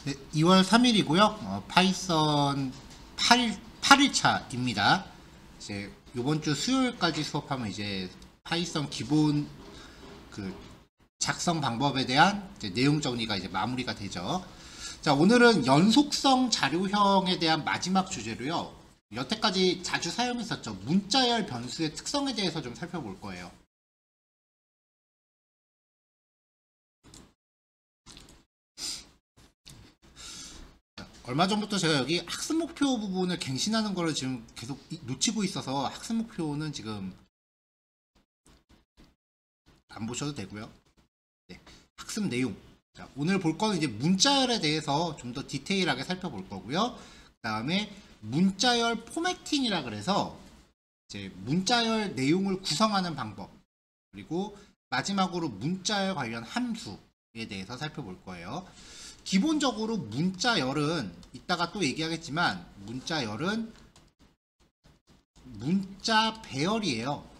네, 2월 3일이고요. 파이썬 8일차입니다. 이제 이번 주 수요일까지 수업하면 이제 파이썬 기본 그 작성 방법에 대한 이제 내용 정리가 이제 마무리가 되죠. 자, 오늘은 연속성 자료형에 대한 마지막 주제로요. 여태까지 자주 사용했었죠. 문자열 변수의 특성에 대해서 좀 살펴볼 거예요. 얼마 전부터 제가 여기 학습 목표 부분을 갱신하는 거를 지금 계속 놓치고 있어서 학습 목표는 지금 안 보셔도 되고요. 네, 학습 내용. 자, 오늘 볼 거는 이제 문자열에 대해서 좀 더 디테일하게 살펴볼 거고요. 그 다음에 문자열 포매팅이라 그래서 이제 문자열 내용을 구성하는 방법. 그리고 마지막으로 문자열 관련 함수에 대해서 살펴볼 거예요. 기본적으로 문자열은 이따가 또 얘기하겠지만 문자열은 문자 배열이에요.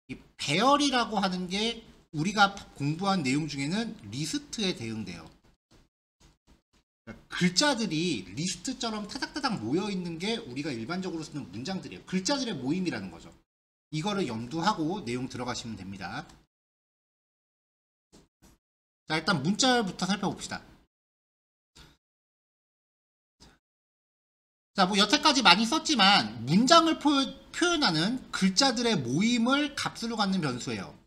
이 배열이라고 하는 게 우리가 공부한 내용 중에는 리스트에 대응돼요. 그러니까 글자들이 리스트처럼 타닥타닥 모여 있는 게 우리가 일반적으로 쓰는 문장들이에요. 글자들의 모임이라는 거죠. 이거를 염두하고 내용 들어가시면 됩니다. 자, 일단 문자열부터 살펴봅시다. 자, 뭐 여태까지 많이 썼지만 문장을 표현하는 글자들의 모임을 값으로 갖는 변수예요.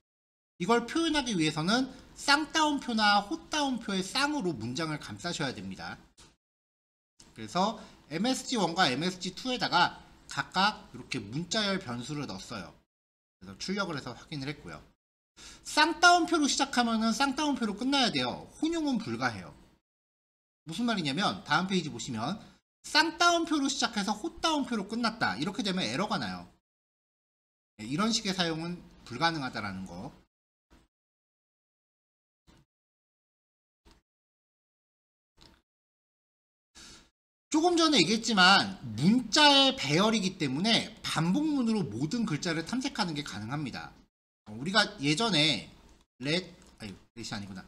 이걸 표현하기 위해서는 쌍따옴표나 헛따옴표의 쌍으로 문장을 감싸셔야 됩니다. 그래서 MSG1과 MSG2에다가 각각 이렇게 문자열 변수를 넣었어요. 그래서 출력을 해서 확인을 했고요. 쌍따옴표로 시작하면은 쌍따옴표로 끝나야 돼요. 혼용은 불가해요. 무슨 말이냐면 다음 페이지 보시면 쌍따옴표로 시작해서 헛따옴표로 끝났다. 이렇게 되면 에러가 나요. 이런 식의 사용은 불가능하다라는 거. 조금 전에 얘기했지만 문자의 배열이기 때문에 반복문으로 모든 글자를 탐색하는 게 가능합니다. 우리가 예전에 렛이 아니구나.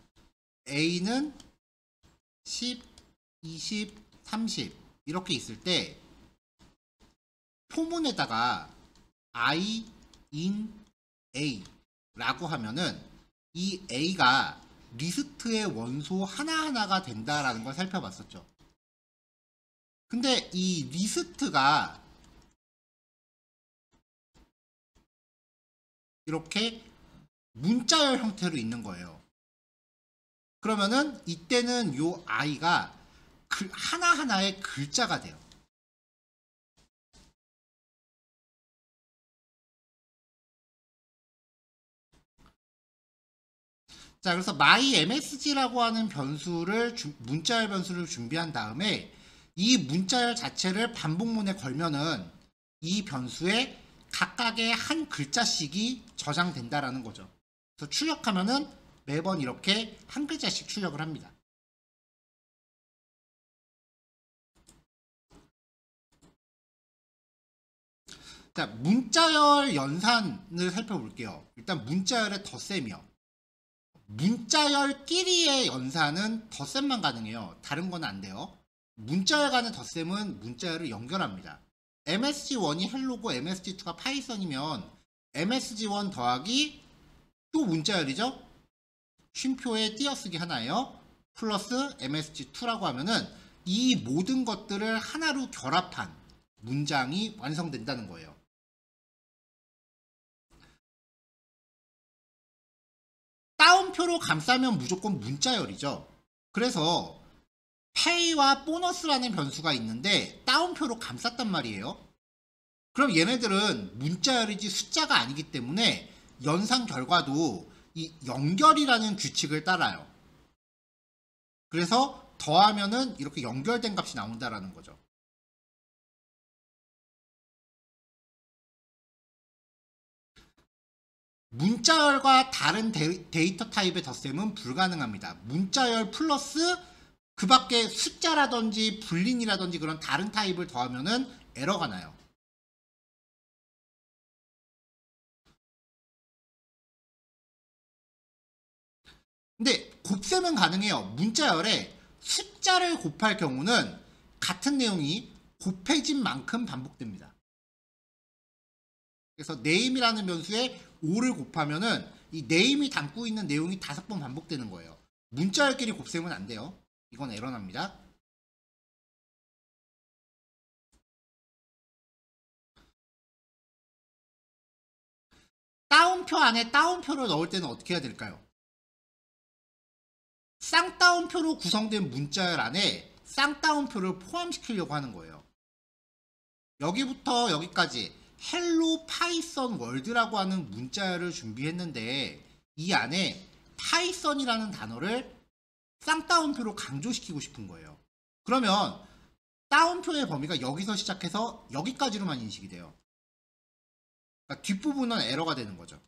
A는 10, 20, 30 이렇게 있을 때 포문에다가 I in A 라고 하면은 이 A가 리스트의 원소 하나하나가 된다라는 걸 살펴봤었죠. 근데 이 리스트가 이렇게 문자열 형태로 있는 거예요. 그러면은 이때는 요 I가 하나하나의 글자가 돼요. 자, 그래서 myMSG라고 하는 변수를 문자열 변수를 준비한 다음에 이 문자열 자체를 반복문에 걸면은 이 변수에 각각의 한 글자씩이 저장된다라는 거죠. 그래서 출력하면은 매번 이렇게 한 글자씩 출력을 합니다. 자, 문자열 연산을 살펴볼게요. 일단 문자열의 덧셈이요. 문자열끼리의 연산은 덧셈만 가능해요. 다른 건 안 돼요. 문자열 간의 덧셈은 문자열을 연결합니다. MSG1이 헬로고 MSG2가 파이썬이면 MSG1 더하기 또 문자열이죠. 쉼표에 띄어쓰기 하나예요. 플러스 MSG2라고 하면은 이 모든 것들을 하나로 결합한 문장이 완성된다는 거예요. 따옴표로 감싸면 무조건 문자열이죠. 그래서 페이와 보너스라는 변수가 있는데 따옴표로 감쌌단 말이에요. 그럼 얘네들은 문자열이지 숫자가 아니기 때문에 연산 결과도 이 연결이라는 규칙을 따라요. 그래서 더하면은 이렇게 연결된 값이 나온다라는 거죠. 문자열과 다른 데이터 타입의 덧셈은 불가능합니다. 문자열 플러스 그 밖에 숫자라든지 불린이라든지 그런 다른 타입을 더하면은 에러가 나요. 근데 곱셈은 가능해요. 문자열에 숫자를 곱할 경우는 같은 내용이 곱해진 만큼 반복됩니다. 그래서 name이라는 변수에 5를 곱하면은 이 name이 담고 있는 내용이 5번 반복되는 거예요. 문자열끼리 곱셈은 안 돼요. 이건 에러납니다. 따옴표 안에 따옴표를 넣을 때는 어떻게 해야 될까요? 쌍따옴표로 구성된 문자열 안에 쌍따옴표를 포함시키려고 하는 거예요. 여기부터 여기까지 헬로 파이썬 월드라고 하는 문자열을 준비했는데 이 안에 파이썬이라는 단어를 쌍따옴표로 강조시키고 싶은 거예요. 그러면 따옴표의 범위가 여기서 시작해서 여기까지로만 인식이 돼요. 그러니까 뒷부분은 에러가 되는 거죠.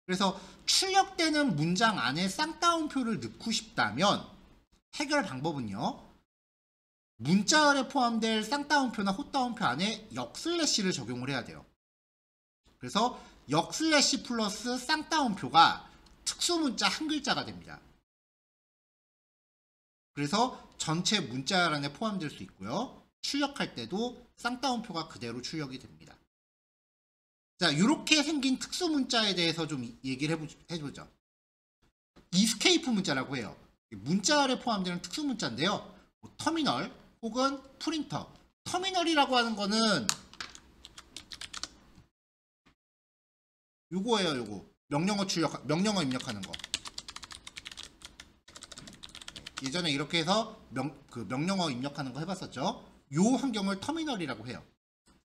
그래서 출력되는 문장 안에 쌍따옴표를 넣고 싶다면 해결 방법은요. 문자열에 포함될 쌍따옴표나 헛따옴표 안에 역슬래시를 적용을 해야 돼요. 그래서 역슬래시 플러스 쌍따옴표가 특수문자 한 글자가 됩니다. 그래서 전체 문자열 안에 포함될 수 있고요. 출력할 때도 쌍따옴표가 그대로 출력이 됩니다. 자, 이렇게 생긴 특수문자에 대해서 좀 얘기를 해보죠. 이스케이프 문자라고 해요. 문자열에 포함되는 특수문자인데요. 터미널 혹은 프린터. 터미널이라고 하는 거는 요거예요, 요거. 명령어 입력하는 거. 예전에 이렇게 해서 명령어 입력하는 거 해봤었죠. 요 환경을 터미널이라고 해요.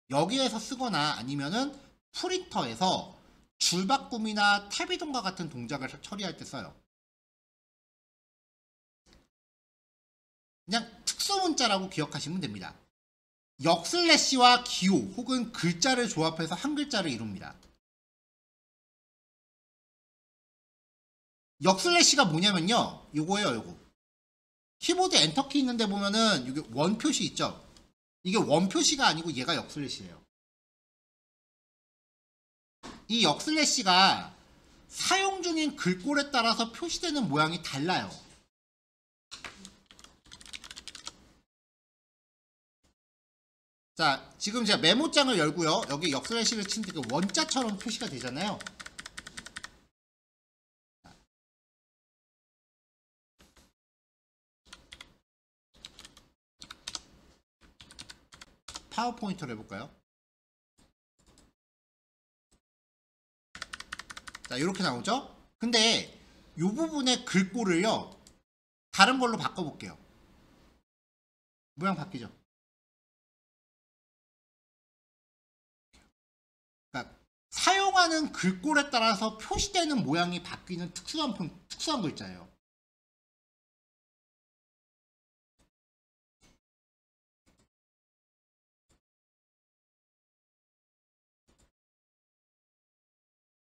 여기에서 쓰거나 아니면은 프린터에서 줄바꿈이나 탭 이동과 같은 동작을 처리할 때 써요. 그냥 특수문자라고 기억하시면 됩니다. 역슬래시와 기호 혹은 글자를 조합해서 한 글자를 이룹니다. 역슬래시가 뭐냐면요. 요거예요, 요거. 키보드 엔터키 있는데 보면은 이게 원 표시 있죠? 이게 원 표시가 아니고 얘가 역슬래시예요. 이 역슬래시가 사용 중인 글꼴에 따라서 표시되는 모양이 달라요. 자, 지금 제가 메모장을 열고요. 여기 역슬래시를 친 게 원자처럼 표시가 되잖아요. 파워포인트로 해볼까요? 자, 이렇게 나오죠? 근데 이 부분의 글꼴을요, 다른 걸로 바꿔볼게요. 모양 바뀌죠? 그러니까 사용하는 글꼴에 따라서 표시되는 모양이 바뀌는 특수한 글자예요.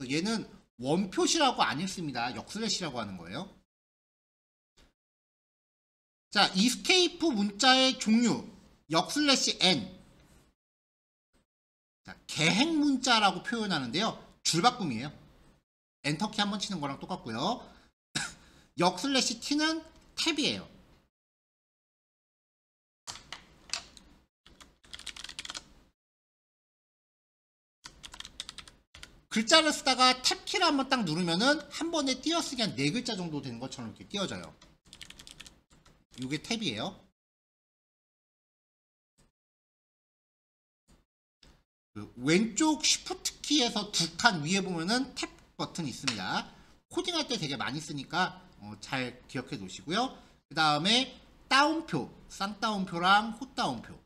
얘는 원표시라고 안 읽습니다. 역슬래시라고 하는 거예요. 자, 이스케이프 문자의 종류 역슬래시 n. 자, 개행 문자라고 표현하는데요. 줄바꿈이에요. 엔터키 한번 치는 거랑 똑같고요. 역슬래시 t는 탭이에요. 글자를 쓰다가 탭키를 한번 딱 누르면은 한 번에 띄어쓰기 한 4글자 정도 되는 것처럼 이렇게 띄어져요. 이게 탭이에요. 그 왼쪽 쉬프트 키에서 두 칸 위에 보면은 탭 버튼이 있습니다. 코딩할 때 되게 많이 쓰니까 잘 기억해 놓으시고요. 그 다음에 따옴표, 쌍따옴표랑 헛따옴표.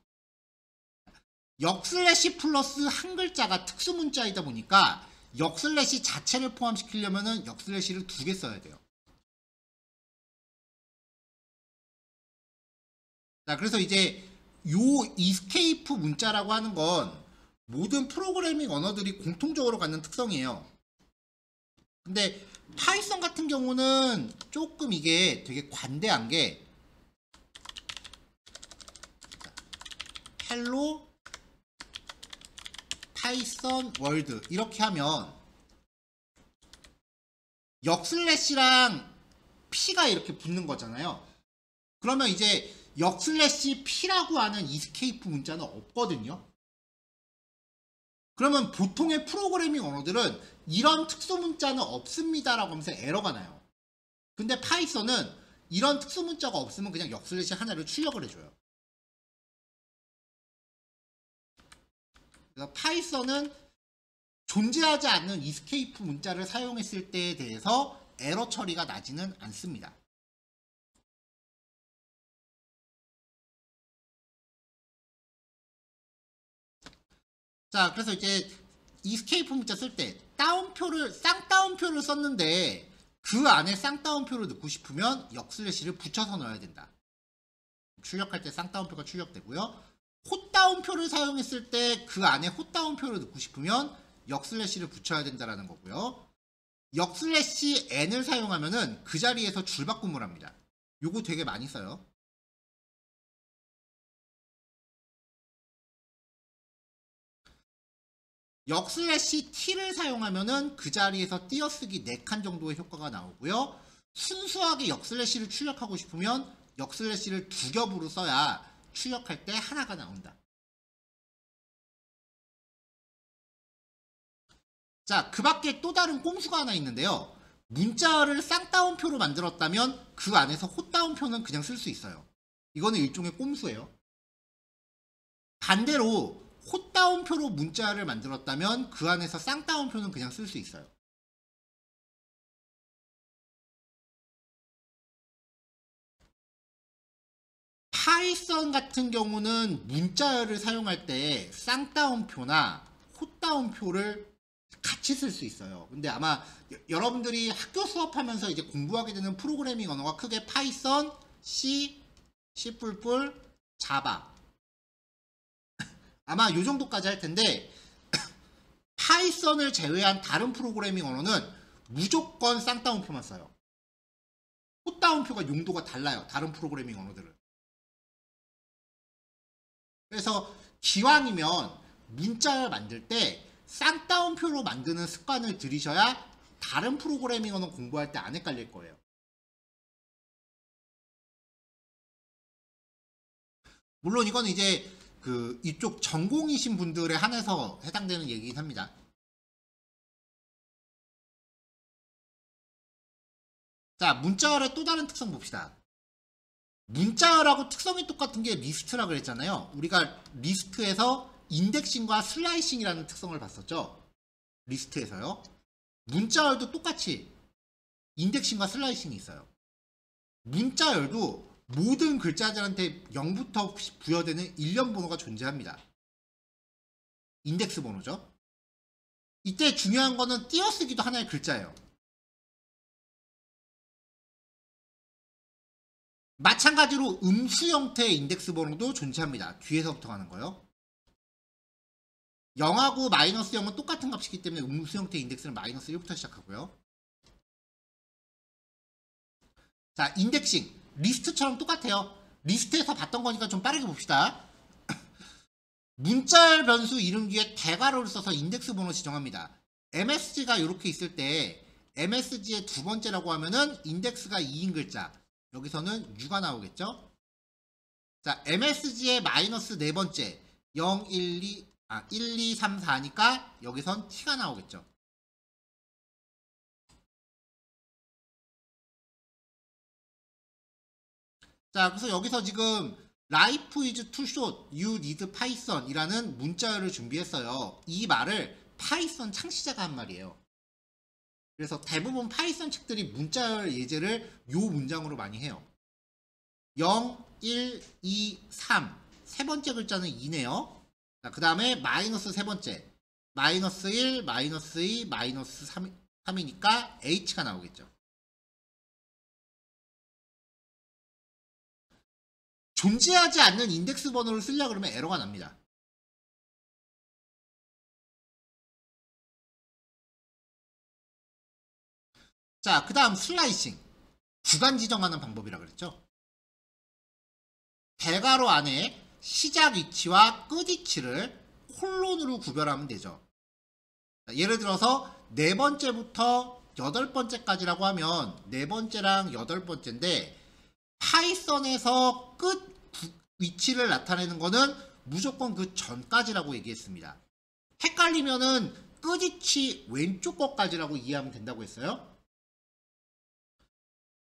역슬래시 플러스 한 글자가 특수문자이다 보니까 역슬래시 자체를 포함시키려면은 역슬래시를 2개 써야 돼요. 자, 그래서 이제 요 이스케이프 문자라고 하는 건 모든 프로그래밍 언어들이 공통적으로 갖는 특성이에요. 근데 파이썬 같은 경우는 조금 이게 되게 관대한 게 헬로 파이썬 월드 이렇게 하면 역슬래시랑 P가 이렇게 붙는 거잖아요. 그러면 이제 역슬래시 P라고 하는 이스케이프 문자는 없거든요. 그러면 보통의 프로그래밍 언어들은 이런 특수 문자는 없습니다라고 하면서 에러가 나요. 근데 파이썬은 이런 특수 문자가 없으면 그냥 역슬래시 하나를 출력을 해줘요. 그래서 파이썬은 존재하지 않는 이스케이프 문자를 사용했을 때에 대해서 에러 처리가 나지는 않습니다. 자, 그래서 이제 이스케이프 문자 쓸 때 쌍따옴표를 썼는데 그 안에 쌍따옴표를 넣고 싶으면 역슬래시를 붙여서 넣어야 된다. 출력할 때 쌍따옴표가 출력되고요. 헛따옴표를 사용했을 때 그 안에 헛따옴표를 넣고 싶으면 역슬래시를 붙여야 된다라는 거고요. 역슬래시 n을 사용하면은 그 자리에서 줄바꿈을 합니다. 요거 되게 많이 써요. 역슬래시 t를 사용하면은 그 자리에서 띄어쓰기 4칸 정도의 효과가 나오고요. 순수하게 역슬래시를 출력하고 싶으면 역슬래시를 2겹으로 써야 출력할 때 하나가 나온다. 자, 그 밖에 또 다른 꼼수가 하나 있는데요. 문자를 쌍따옴표로 만들었다면 그 안에서 헛따옴표는 그냥 쓸 수 있어요. 이거는 일종의 꼼수예요. 반대로 헛따옴표로 문자를 만들었다면 그 안에서 쌍따옴표는 그냥 쓸 수 있어요. 파이썬 같은 경우는 문자열을 사용할 때 쌍따옴표나 헛따옴표를 같이 쓸 수 있어요. 근데 아마 여러분들이 학교 수업하면서 이제 공부하게 되는 프로그래밍 언어가 크게 파이썬, C, C++, 자바 아마 요 정도까지 할 텐데 파이썬을 제외한 다른 프로그래밍 언어는 무조건 쌍따옴표만 써요. 헛따옴표가 용도가 달라요. 다른 프로그래밍 언어들은. 그래서 기왕이면 문자를 만들 때 쌍따옴표로 만드는 습관을 들이셔야 다른 프로그래밍 언어 공부할 때 안 헷갈릴 거예요. 물론 이건 이제 이쪽 전공이신 분들에 한해서 해당되는 얘기긴 합니다. 자, 문자열의 또 다른 특성 봅시다. 문자열하고 특성이 똑같은 게 리스트라 그랬잖아요. 우리가 리스트에서 인덱싱과 슬라이싱이라는 특성을 봤었죠. 리스트에서요. 문자열도 똑같이 인덱싱과 슬라이싱이 있어요. 문자열도 모든 글자들한테 0부터 부여되는 일련 번호가 존재합니다. 인덱스 번호죠. 이때 중요한 거는 띄어쓰기도 하나의 글자예요. 마찬가지로 음수 형태의 인덱스 번호도 존재합니다. 뒤에서부터 가는 거요. 0하고 마이너스 0은 똑같은 값이기 때문에 음수 형태의 인덱스는 마이너스 1부터 시작하고요. 자, 인덱싱. 리스트처럼 똑같아요. 리스트에서 봤던 거니까 좀 빠르게 봅시다. 문자열 변수 이름 뒤에 대괄호를 써서 인덱스 번호 지정합니다. MSG가 이렇게 있을 때 MSG의 두 번째라고 하면은 인덱스가 2인 글자. 여기서는 U가 나오겠죠. 자, MSG의 마이너스 네 번째 0, 1, 2 3, 4니까 여기선 T가 나오겠죠. 자, 그래서 여기서 지금 Life is too short, you need Python 이라는 문자열을 준비했어요. 이 말을 파이썬 창시자가 한 말이에요. 그래서 대부분 파이썬 책들이 문자열 예제를 요 문장으로 많이 해요. 0, 1, 2, 3 세 번째 글자는 2네요. 자, 그 다음에 마이너스 세 번째 마이너스 1, 마이너스 2, 마이너스 3이니까 H가 나오겠죠. 존재하지 않는 인덱스 번호를 쓰려고 그러면 에러가 납니다. 자, 그 다음 슬라이싱. 구간 지정하는 방법이라 그랬죠. 대괄호 안에 시작 위치와 끝 위치를 콜론으로 구별하면 되죠. 자, 예를 들어서 네 번째부터 8번째까지라고 하면 4번째랑 8번째인데 파이썬에서 끝 위치를 나타내는 거는 무조건 그 전까지라고 얘기했습니다. 헷갈리면은 끝이치 왼쪽 것까지라고 이해하면 된다고 했어요.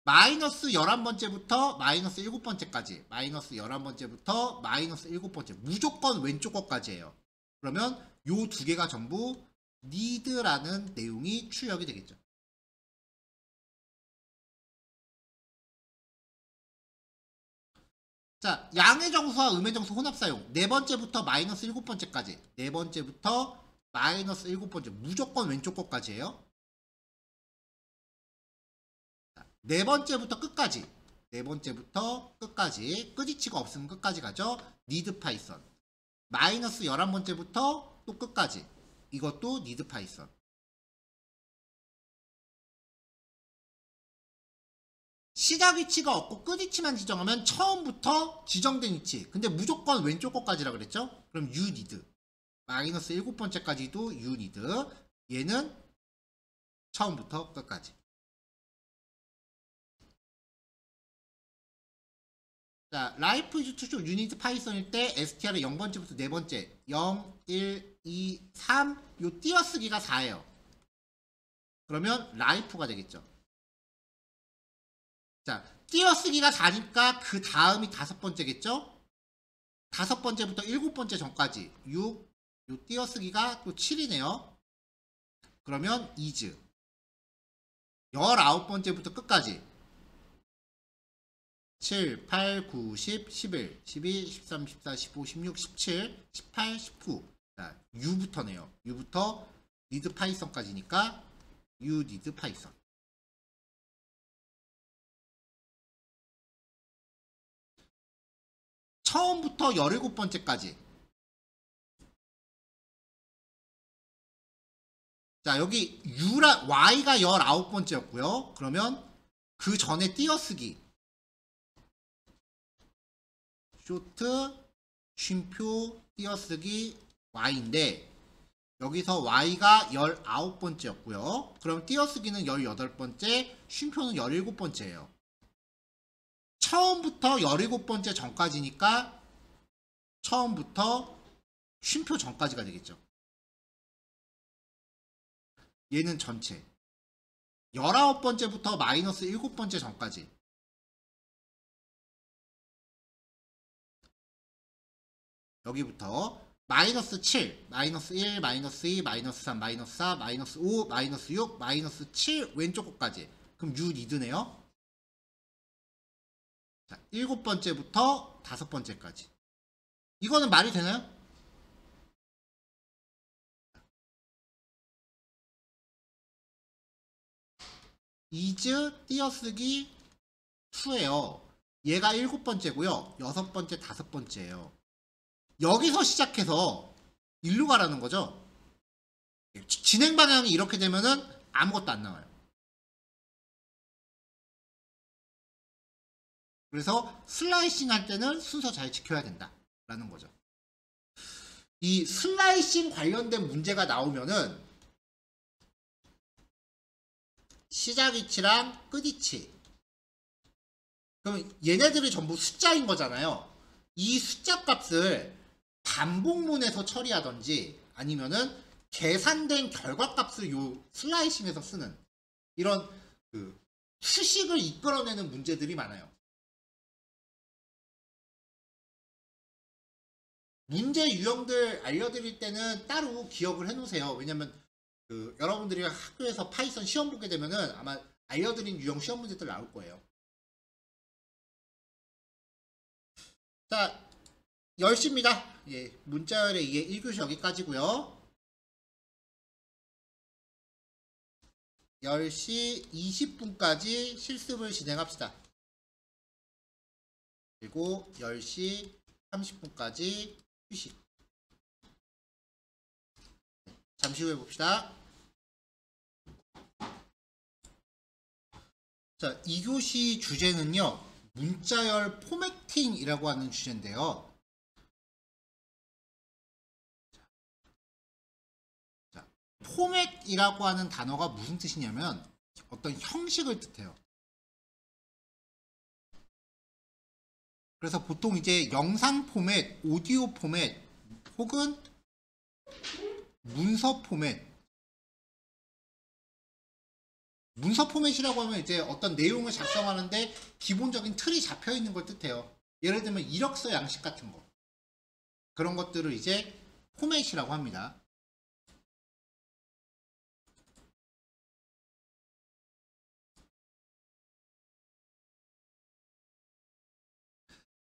마이너스 11번째부터 마이너스 7번째까지, 마이너스 11번째부터 마이너스 7번째, 무조건 왼쪽 것까지예요. 그러면 요 두 개가 전부 need라는 내용이 출력이 되겠죠. 자, 양의 정수와 음의 정수 혼합 사용. 4번째부터 마이너스 7번째까지, 4번째부터 마이너스 7번째, 무조건 왼쪽 것까지예요. 4번째부터 끝까지, 4번째부터 끝까지, 끝이치가 없으면 끝까지 가죠. need 파이썬. 마이너스 11번째부터 또 끝까지, 이것도 need 파이썬. 시작 위치가 없고 끝 위치만 지정하면 처음부터 지정된 위치, 근데 무조건 왼쪽 것까지라 그랬죠. 그럼 you need. 마이너스 7번째까지도 you need. 얘는 처음부터 끝까지. 자, life is to show unit 파이썬일 때 str의 0번째부터 4번째 0, 1, 2, 3 요 띄어쓰기가 4예요. 그러면 life가 되겠죠. 자, 띄어쓰기가 4니까 그 다음이 5번째겠죠. 5번째부터 7번째 전까지 6, 요 띄어쓰기가 또 7이네요. 그러면 is 19번째부터 끝까지 7, 8, 9, 10, 11, 12, 13, 14, 15, 16, 17, 18, 19. 자, U부터네요. U부터 need 파이썬까지니까 U need 파이썬. 처음부터 17번째까지. 자, 여기 Y가 19번째였고요. 그러면 그 전에 띄어쓰기. 쇼트, 쉼표, 띄어쓰기 Y인데 여기서 Y가 19번째였고요. 그럼 띄어쓰기는 18번째, 쉼표는 17번째예요. 처음부터 17번째 전까지니까 처음부터 쉼표 전까지가 되겠죠. 얘는 전체 19번째부터 마이너스 7번째 전까지. 여기부터 마이너스 7, 마이너스 1, 마이너스 2, 마이너스 3, 마이너스 4, 마이너스 5, 마이너스 6, 마이너스 7 왼쪽 것까지. 그럼 you need네요. 자, 7번째부터 5번째까지. 이거는 말이 되나요? is 띄어쓰기 수예요. 얘가 7번째고요. 6번째, 5번째예요. 여기서 시작해서 일로 가라는 거죠. 진행 방향이 이렇게 되면은 아무것도 안 나와요. 그래서 슬라이싱 할 때는 순서 잘 지켜야 된다 라는 거죠. 이 슬라이싱 관련된 문제가 나오면은 시작 위치랑 끝 위치, 그럼 얘네들이 전부 숫자인 거잖아요. 이 숫자 값을 반복문에서 처리하던지 아니면은 계산된 결과값을 요 슬라이싱에서 쓰는 이런 그 수식을 이끌어내는 문제들이 많아요. 문제 유형들 알려드릴 때는 따로 기억을 해놓으세요. 왜냐면 그 여러분들이 학교에서 파이썬 시험 보게 되면은 아마 알려드린 유형 시험 문제들 나올 거예요. 자, 10시입니다. 예, 문자열에 의해 1교시 여기까지고요. 10시 20분까지 실습을 진행합시다. 그리고 10시 30분까지 휴식. 잠시 후에 봅시다. 자, 2교시 주제는요, 문자열 포매팅이라고 하는 주제인데요. 자, 포맷이라고 하는 단어가 무슨 뜻이냐면 어떤 형식을 뜻해요. 그래서 보통 이제 영상 포맷, 오디오 포맷 혹은 문서 포맷, 문서 포맷이라고 하면 이제 어떤 내용을 작성하는데 기본적인 틀이 잡혀 있는 걸 뜻해요. 예를 들면 이력서 양식 같은 거, 그런 것들을 이제 포맷이라고 합니다.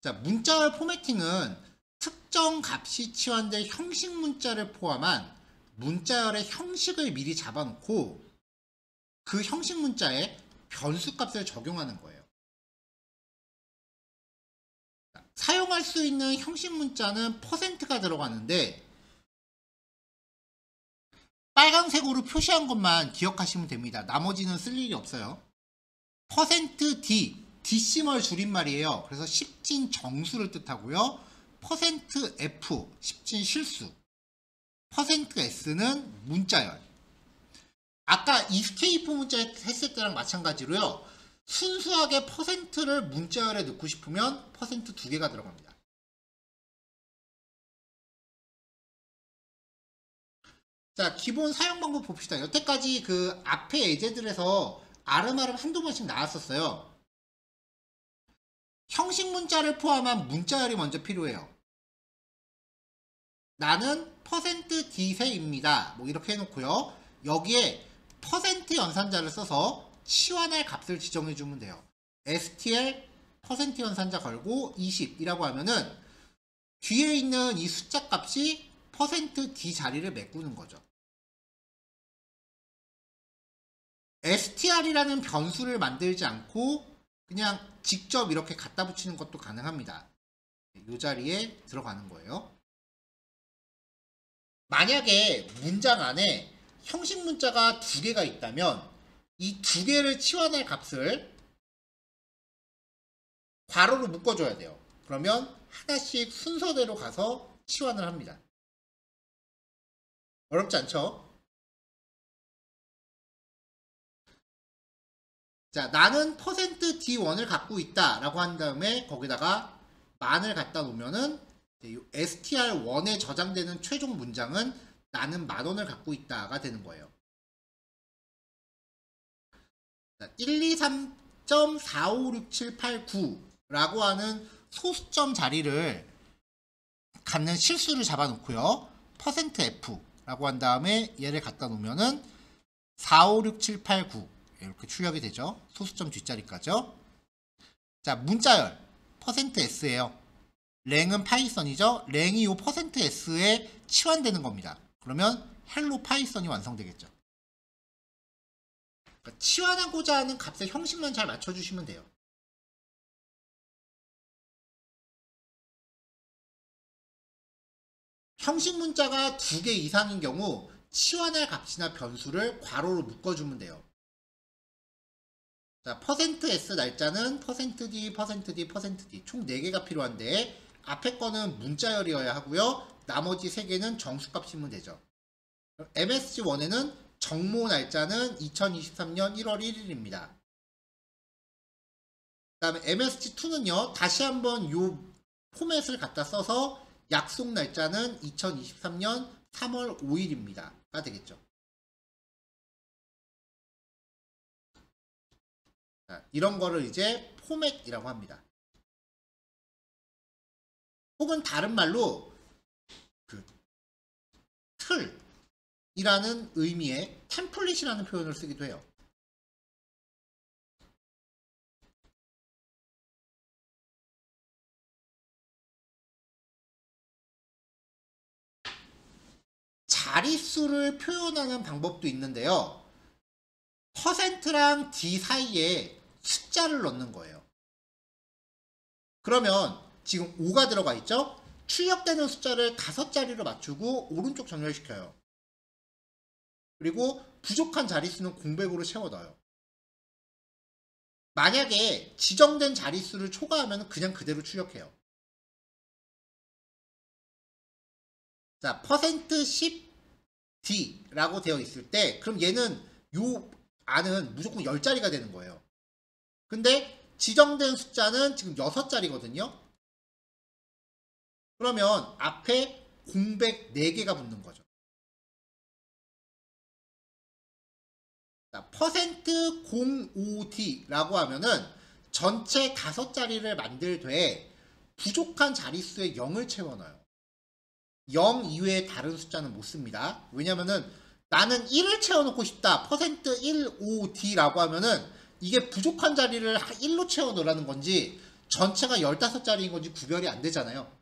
자, 문자열 포매팅은 특정 값이 치환될 형식 문자를 포함한 문자열의 형식을 미리 잡아놓고 그 형식 문자에 변수 값을 적용하는 거예요. 사용할 수 있는 형식 문자는 %가 들어가는데 빨간색으로 표시한 것만 기억하시면 됩니다. 나머지는 쓸 일이 없어요. %d, 데시멀 줄임말이에요. 그래서 십진 정수를 뜻하고요. %f, 십진 실수, %s는 문자열. 아까 이스케이프 문자 했을 때랑 마찬가지로요. 순수하게 %를 문자열에 넣고 싶으면 % 두 개가 들어갑니다. 자, 기본 사용 방법 봅시다. 여태까지 그 앞에 예제들에서 아름아름 한두 번씩 나왔었어요. 형식 문자를 포함한 문자열이 먼저 필요해요. 나는 %d세입니다. 뭐 이렇게 해놓고요. 여기에 % 연산자를 써서 치환할 값을 지정해 주면 돼요. str % 연산자 걸고 20이라고 하면은 뒤에 있는 이 숫자 값이 %d 자리를 메꾸는 거죠. str이라는 변수를 만들지 않고 그냥 직접 이렇게 갖다 붙이는 것도 가능합니다. 이 자리에 들어가는 거예요. 만약에 문장 안에 형식 문자가 두 개가 있다면 이 두 개를 치환할 값을 괄호로 묶어줘야 돼요. 그러면 하나씩 순서대로 가서 치환을 합니다. 어렵지 않죠? 자, 나는 %d1을 갖고 있다 라고 한 다음에 거기다가 만을 갖다 놓으면은 str1에 저장되는 최종 문장은 나는 10,000원을 갖고 있다가 되는 거예요. 123.456789 라고 하는 소수점 자리를 갖는 실수를 잡아 놓고요. %f 라고 한 다음에 얘를 갖다 놓으면은 456789 이렇게 출력이 되죠. 소수점 뒷자리까지요. 자, 문자열 %s예요. 랭은 파이썬이죠. 랭이 요 %s에 치환되는 겁니다. 그러면 헬로 파이썬이 완성되겠죠. 그러니까 치환하고자 하는 값의 형식만 잘 맞춰주시면 돼요. 형식 문자가 2개 이상인 경우 치환할 값이나 변수를 괄호로 묶어주면 돼요. 자, %s 날짜는 %d, %d, %d 총 4개가 필요한데 앞에 거는 문자열이어야 하고요. 나머지 3개는 정수값이면 되죠. MSG1에는 정모 날짜는 2023년 1월 1일입니다. 그 다음에 MSG2는요. 다시 한번 요 포맷을 갖다 써서 약속 날짜는 2023년 3월 5일입니다. 가 되겠죠. 자, 이런 거를 이제 포맷이라고 합니다. 혹은 다른 말로 그 틀이라는 의미의 템플릿이라는 표현을 쓰기도 해요. 자릿수를 표현하는 방법도 있는데요. %랑 d 사이에 숫자를 넣는 거예요. 그러면 지금 5가 들어가 있죠? 출력되는 숫자를 5자리로 맞추고 오른쪽 정렬시켜요. 그리고 부족한 자릿수는 공백으로 채워 넣어요. 만약에 지정된 자릿수를 초과하면 그냥 그대로 출력해요. 자, %10d라고 되어 있을 때 그럼 얘는 요 안은 무조건 10자리가 되는 거예요. 근데 지정된 숫자는 지금 6자리거든요. 그러면 앞에 공백 4개가 붙는 거죠. 자, %05D라고 하면은 전체 5자리를 만들되 부족한 자릿수의 0을 채워넣어요. 0 이외의 다른 숫자는 못 씁니다. 왜냐면은 나는 1을 채워넣고 싶다. %15D라고 하면은 이게 부족한 자리를 1로 채워넣으라는 건지 전체가 15자리인 건지 구별이 안 되잖아요.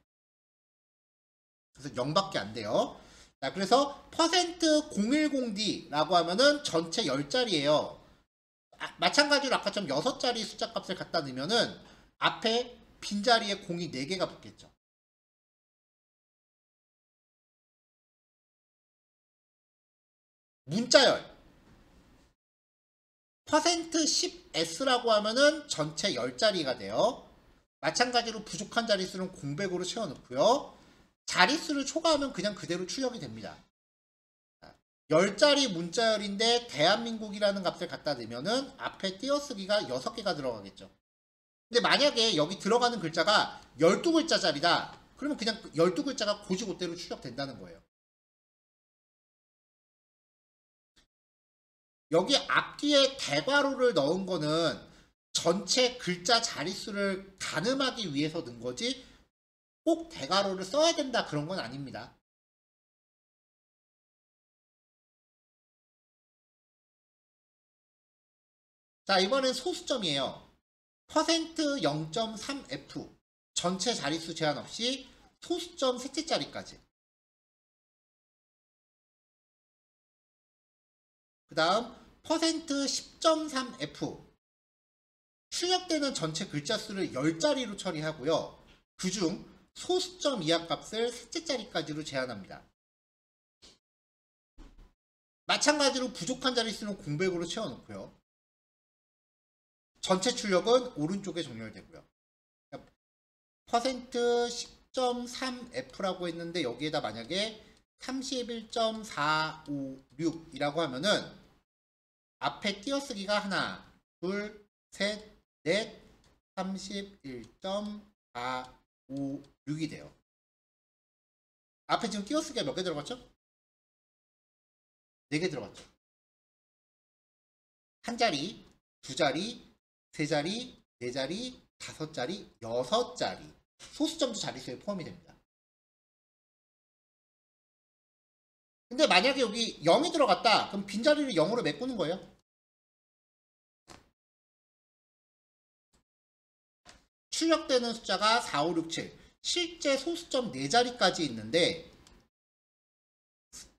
그래서 0밖에 안 돼요. 자, 그래서 %010D라고 하면은 전체 10자리예요. 마찬가지로 아까처럼 6자리 숫자 값을 갖다 넣으면은 앞에 빈자리에 공이 4개가 붙겠죠. 문자열 %10S라고 하면은 전체 10자리가 돼요. 마찬가지로 부족한 자릿수는 공백으로 채워넣고요. 자릿수를 초과하면 그냥 그대로 출력이 됩니다. 10자리 문자열인데 대한민국이라는 값을 갖다 대면은 앞에 띄어쓰기가 6개가 들어가겠죠. 근데 만약에 여기 들어가는 글자가 12글자짜리다. 그러면 그냥 12글자가 고지고대로 출력된다는 거예요. 여기 앞뒤에 대괄호를 넣은 거는 전체 글자 자릿수를 가늠하기 위해서 넣은 거지 꼭 대괄호를 써야 된다 그런 건 아닙니다. 자, 이번엔 소수점이에요. %0.3F 전체 자릿수 제한 없이 소수점 셋째 자리까지. 그 다음 %10.3F 출력되는 전체 글자 수를 10자리로 처리하고요. 그중 소수점 이하 값을 셋째 자리까지로 제한합니다. 마찬가지로 부족한 자릿수는 공백으로 채워놓고요. 전체 출력은 오른쪽에 정렬되고요. %10.3F라고 했는데 여기에다 만약에 31.456이라고 하면은 앞에 띄어쓰기가 하나, 둘, 셋, 넷, 31.456이 돼요. 앞에 지금 띄어쓰기가 몇 개 들어갔죠? 4개 들어갔죠. 한 자리, 두 자리, 세 자리, 네 자리, 5자리, 6자리. 소수점도 자릿수에 포함이 됩니다. 근데 만약에 여기 0이 들어갔다. 그럼 빈자리를 0으로 메꾸는 거예요. 출력되는 숫자가 4, 5, 6, 7. 실제 소수점 4자리까지 있는데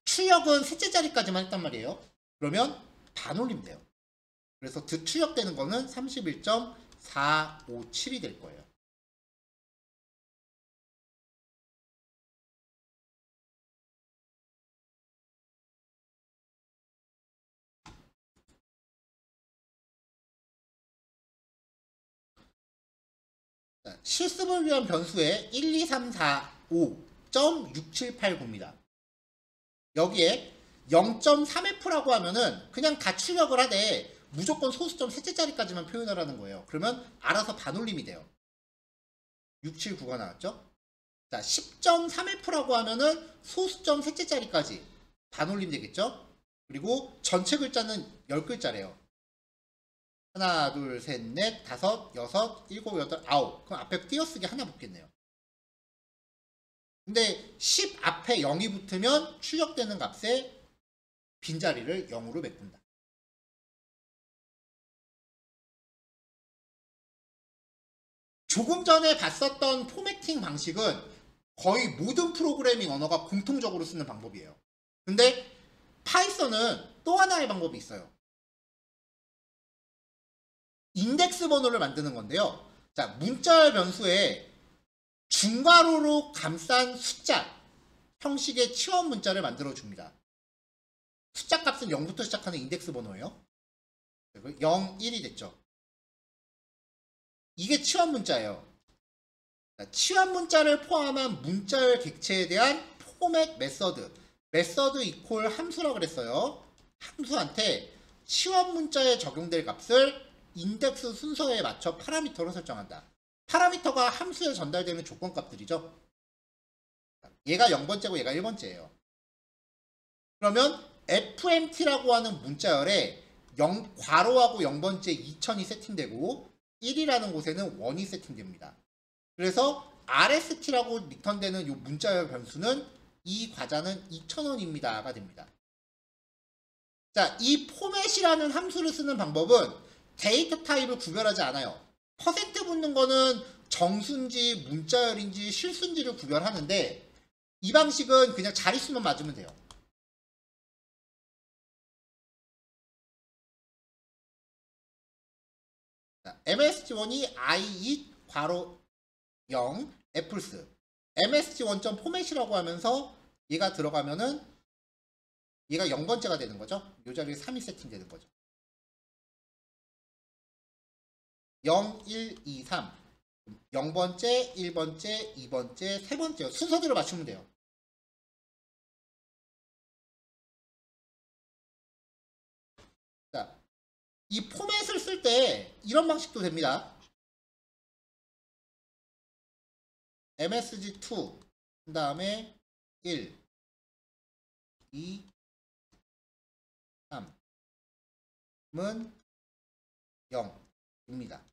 출력은 셋째 자리까지만 했단 말이에요. 그러면 반올림 돼요. 그래서 출력되는 거는 31.457이 될 거예요. 실습을 위한 변수에 1, 2, 3, 4, 5.6789입니다. 여기에 0.3F라고 하면은 그냥 다 출력을 하되 무조건 소수점 셋째 자리까지만 표현하라는 거예요. 그러면 알아서 반올림이 돼요. 679가 나왔죠? 자, 10.3F라고 하면은 소수점 셋째 자리까지 반올림 되겠죠? 그리고 전체 글자는 10글자래요. 하나, 둘, 셋, 넷, 다섯, 여섯, 일곱, 여덟, 아홉. 그럼 앞에 띄어쓰기 하나 붙겠네요. 근데 10 앞에 0이 붙으면 출력되는 값에 빈자리를 0으로 메꾼다. 조금 전에 봤었던 포매팅 방식은 거의 모든 프로그래밍 언어가 공통적으로 쓰는 방법이에요. 근데 파이썬은 또 하나의 방법이 있어요. 인덱스 번호를 만드는 건데요. 자, 문자열 변수에 중괄호로 감싼 숫자 형식의 치원 문자를 만들어 줍니다. 숫자 값은 0부터 시작하는 인덱스 번호예요. 0, 1이 됐죠. 이게 치환 문자예요. 치환 문자를 포함한 문자열 객체에 대한 포맷 메서드. 메서드 이퀄 함수라고 그랬어요. 함수한테 치환 문자에 적용될 값을 인덱스 순서에 맞춰 파라미터로 설정한다. 파라미터가 함수에 전달되는 조건값들이죠. 얘가 0번째고 얘가 1번째예요. 그러면 FMT라고 하는 문자열에 괄호하고 0번째 2000이 세팅되고 1이라는 곳에는 1이 세팅됩니다. 그래서 RST라고 리턴되는 이 문자열 변수는 이 과자는 2000원입니다가 됩니다. 자, 이 포맷이라는 함수를 쓰는 방법은 데이터 타입을 구별하지 않아요. 퍼센트 붙는 거는 정수인지 문자열인지 실수인지를 구별하는데 이 방식은 그냥 자릿수만 맞으면 돼요. MSG1이 i 괄호 0 애플스 MSG1.포맷이라고 하면서 얘가 들어가면은 얘가 0번째가 되는 거죠. 이 자리에 3이 세팅되는 거죠. 0, 1, 2, 3 0번째, 1번째, 2번째, 3번째요. 순서대로 맞추면 돼요. 자, 이 포맷을 쓸 때 이런 방식도 됩니다. MSG2 그 다음에 1, 2, 3은 0입니다.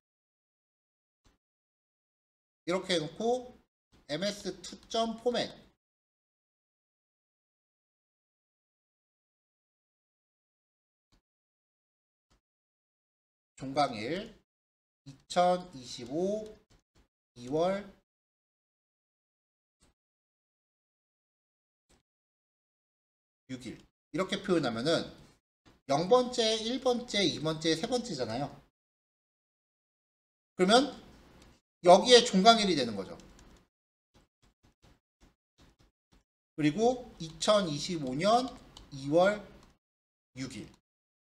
이렇게 해놓고 ms2.format 종강일 2025 2월 6일 이렇게 표현하면은 0번째, 1번째, 2번째, 3번째잖아요. 그러면 여기에 종강일이 되는 거죠. 그리고 2025년 2월 6일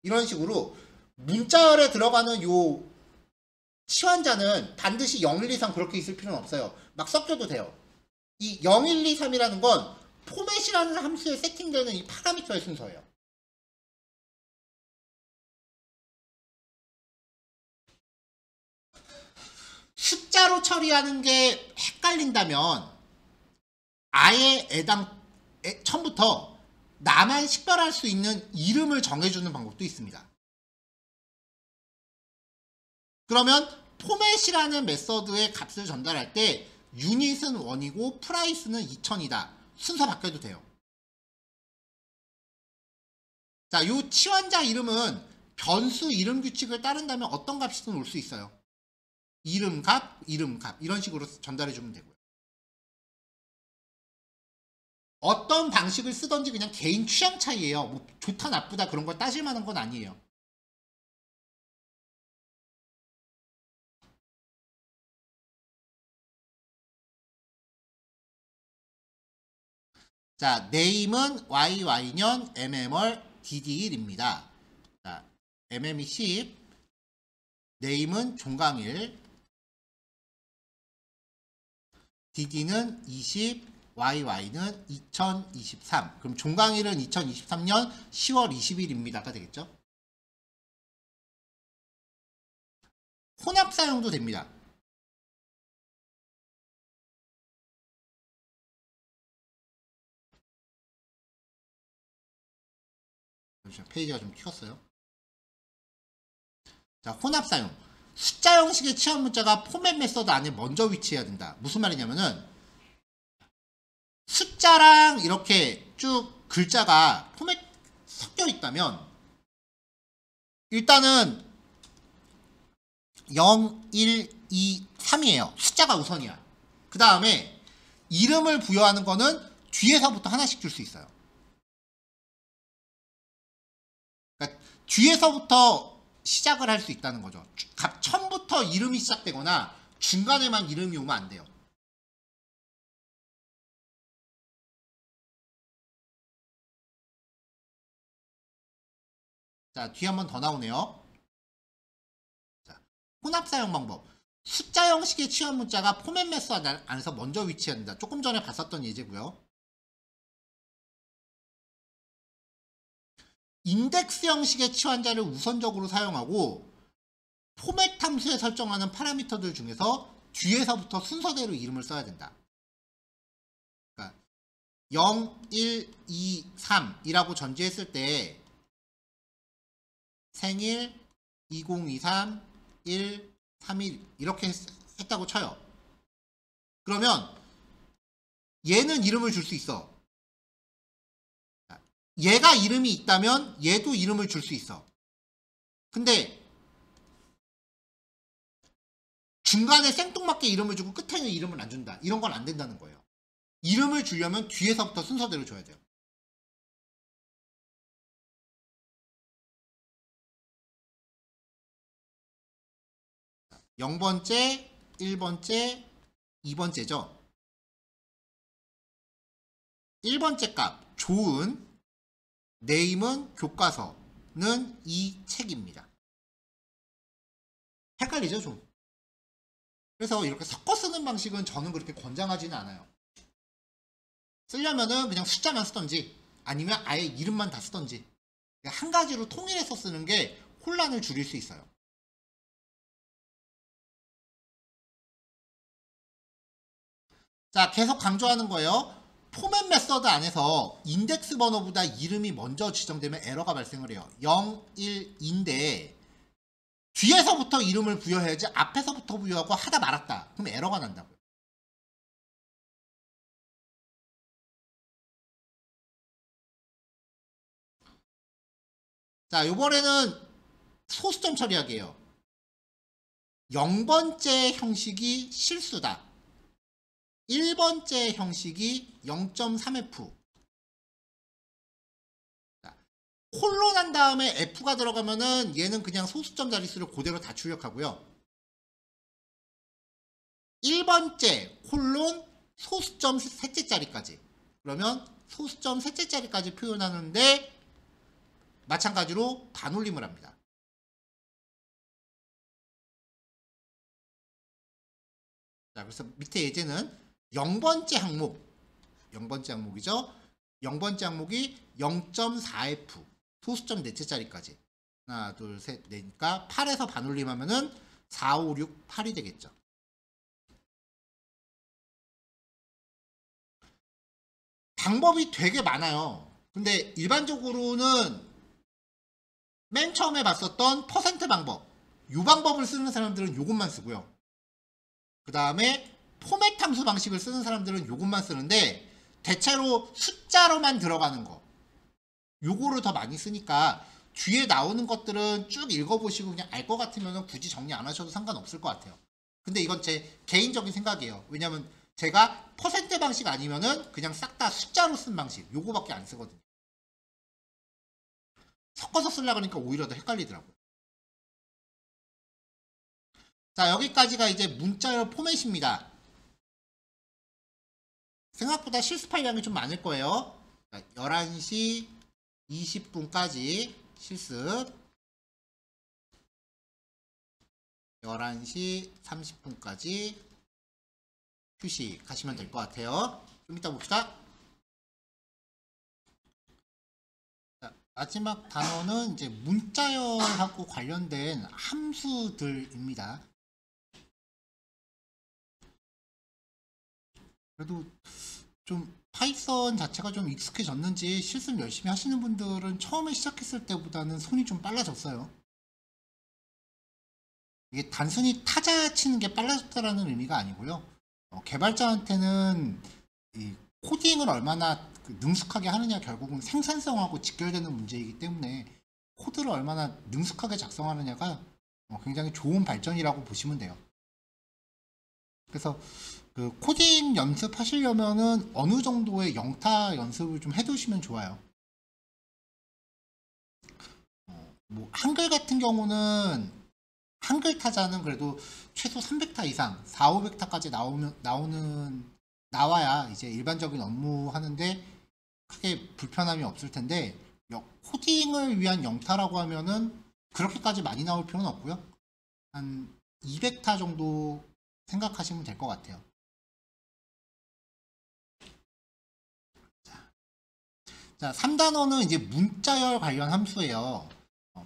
이런 식으로 문자열에 들어가는 요 치환자는 반드시 0, 1, 2, 3 그렇게 있을 필요는 없어요. 막 섞여도 돼요. 이 0, 1, 2, 3이라는 건 포맷이라는 함수에 세팅되는 이 파라미터의 순서예요. 숫자로 처리하는 게 헷갈린다면 아예 처음부터 나만 식별할 수 있는 이름을 정해주는 방법도 있습니다. 그러면 포맷이라는 메서드의 값을 전달할 때 유닛은 1이고 프라이스는 2000이다. 순서 바뀌어도 돼요. 자, 요 치환자 이름은 변수 이름 규칙을 따른다면 어떤 값이든 올 수 있어요. 이름값, 이름값 이런 식으로 전달해 주면 되고요. 어떤 방식을 쓰던지 그냥 개인 취향 차이예요. 뭐 좋다 나쁘다 그런 걸 따질 만한 건 아니에요. 자, name은 YY년 MM월 DD1입니다. 자, MM이 10, name은 종강일, DD는 20, YY는 2023. 그럼 종강일은 2023년 10월 20일입니다가 되겠죠? 혼합 사용도 됩니다. 페이지가 좀 튀었어요. 자, 혼합 사용. 숫자 형식의 치환 문자가 포맷 메서드 안에 먼저 위치해야 된다. 무슨 말이냐면은 숫자랑 이렇게 쭉 글자가 포맷 섞여 있다면 일단은 0, 1, 2, 3이에요. 숫자가 우선이야. 그 다음에 이름을 부여하는 거는 뒤에서부터 하나씩 줄 수 있어요. 그러니까 뒤에서부터 시작을 할 수 있다는 거죠. 처음부터 이름이 시작되거나 중간에만 이름이 오면 안 돼요. 자, 뒤에 한 번 더 나오네요. 자, 혼합 사용 방법. 숫자 형식의 치환 문자가 포맷 메서드 안에서 먼저 위치한다. 조금 전에 봤었던 예제고요. 인덱스 형식의 치환자를 우선적으로 사용하고 포맷 함수에 설정하는 파라미터들 중에서 뒤에서부터 순서대로 이름을 써야 된다. 그러니까 0, 1, 2, 3이라고 전제했을 때 생일 2023 1 3일 이렇게 했다고 쳐요. 그러면 얘는 이름을 줄 수 있어. 얘가 이름이 있다면 얘도 이름을 줄 수 있어. 근데 중간에 생뚱맞게 이름을 주고 끝에는 이름을 안 준다. 이런 건 안 된다는 거예요. 이름을 주려면 뒤에서부터 순서대로 줘야 돼요. 자, 0번째, 1번째, 2번째죠. 1번째 값, 좋은, 네임은 교과서는 이 책입니다. 헷갈리죠, 좀? 그래서 이렇게 섞어 쓰는 방식은 저는 그렇게 권장하지는 않아요. 쓰려면은 그냥 숫자만 쓰던지 아니면 아예 이름만 다 쓰던지 한 가지로 통일해서 쓰는 게 혼란을 줄일 수 있어요. 자, 계속 강조하는 거예요. 포맷 메서드 안에서 인덱스 번호보다 이름이 먼저 지정되면 에러가 발생을 해요. 0, 1인데 뒤에서부터 이름을 부여해야지 앞에서부터 부여하고 하다 말았다. 그럼 에러가 난다고요. 자, 요번에는 소수점 처리하기예요. 0번째 형식이 실수다. 1번째 형식이 0.3F. 콜론 한 다음에 F가 들어가면은 얘는 그냥 소수점 자릿수를 그대로 다 출력하고요. 1번째 콜론 소수점 셋째 자리까지. 그러면 소수점 셋째 자리까지 표현하는데 마찬가지로 반올림을 합니다. 자, 그래서 밑에 예제는 0번째 항목, 0번째 항목이죠. 0번째 항목이 0.4F, 소수점 넷째 자리까지. 하나, 둘, 셋, 넷니까 8에서 반올림하면은 4, 5, 6, 8이 되겠죠. 방법이 되게 많아요. 근데 일반적으로는 맨 처음에 봤었던 퍼센트 방법, 이 방법을 쓰는 사람들은 이것만 쓰고요. 그 다음에 포맷 함수 방식을 쓰는 사람들은 이것만 쓰는데 대체로 숫자로만 들어가는 거 요거를 더 많이 쓰니까 뒤에 나오는 것들은 쭉 읽어보시고 그냥 알 것 같으면 굳이 정리 안 하셔도 상관없을 것 같아요. 근데 이건 제 개인적인 생각이에요. 왜냐면 제가 퍼센트 방식 아니면은 그냥 싹 다 숫자로 쓴 방식 요거밖에 안 쓰거든요. 섞어서 쓰려고 하니까 오히려 더 헷갈리더라고요. 자, 여기까지가 이제 문자열 포맷입니다. 생각보다 실습 판량이 좀 많을 거예요. 11시 20분까지 실습, 11시 30분까지 휴식하시면 될 것 같아요. 좀 이따 봅시다. 자, 마지막 단어는 이제 문자열하고 관련된 함수들입니다. 그래도 좀 파이썬 자체가 좀 익숙해졌는지 실습 열심히 하시는 분들은 처음에 시작했을 때보다는 손이 좀 빨라졌어요. 이게 단순히 타자 치는 게 빨라졌다라는 의미가 아니고요. 개발자한테는 이 코딩을 얼마나 능숙하게 하느냐 결국은 생산성하고 직결되는 문제이기 때문에 코드를 얼마나 능숙하게 작성하느냐가 굉장히 좋은 발전이라고 보시면 돼요. 그래서 그 코딩 연습하시려면은 어느 정도의 영타 연습을 좀 해두시면 좋아요. 뭐 한글 같은 경우는 한글 타자는 그래도 최소 300타 이상, 4, 500타까지 나와야 이제 일반적인 업무 하는데 크게 불편함이 없을 텐데 코딩을 위한 영타라고 하면은 그렇게까지 많이 나올 필요는 없고요. 한 200타 정도 생각하시면 될 것 같아요. 자, 자, 3단원은 이제 문자열 관련 함수예요.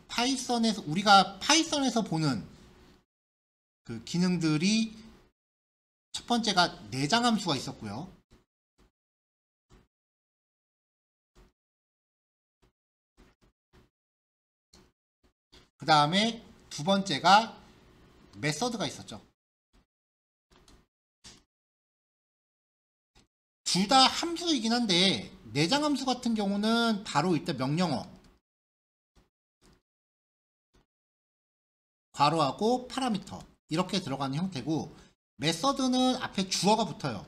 파이썬에서 우리가 파이썬에서 보는 그 기능들이 첫 번째가 내장 함수가 있었고요. 그 다음에 두 번째가 메서드가 있었죠. 둘 다 함수이긴 한데 내장 함수 같은 경우는 바로 일단 명령어 괄호하고 파라미터 이렇게 들어가는 형태고, 메서드는 앞에 주어가 붙어요.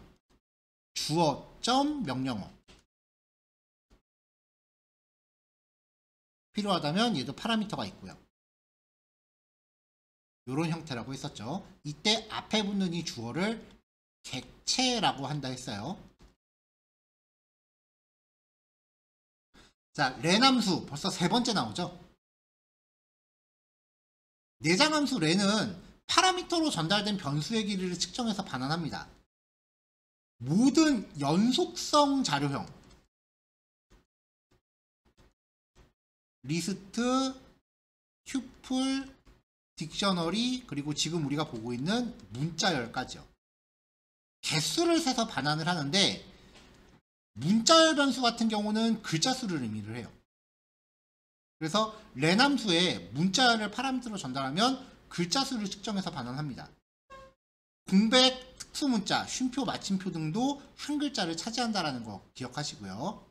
주어 점 명령어. 필요하다면 얘도 파라미터가 있고요. 이런 형태라고 했었죠. 이때 앞에 붙는 이 주어를 객체라고 한다 했어요. 자, 렌 함수 벌써 세 번째 나오죠. 내장 함수 렌은 파라미터로 전달된 변수의 길이를 측정해서 반환합니다. 모든 연속성 자료형 리스트, 튜플, 딕셔너리, 그리고 지금 우리가 보고 있는 문자열까지요. 개수를 세서 반환을 하는데 문자열 변수 같은 경우는 글자 수를 의미를 해요. 그래서 렌 함수에 문자열을 파라미터로 전달하면 글자 수를 측정해서 반환합니다. 공백, 특수문자, 쉼표, 마침표 등도 한 글자를 차지한다는 거 기억하시고요.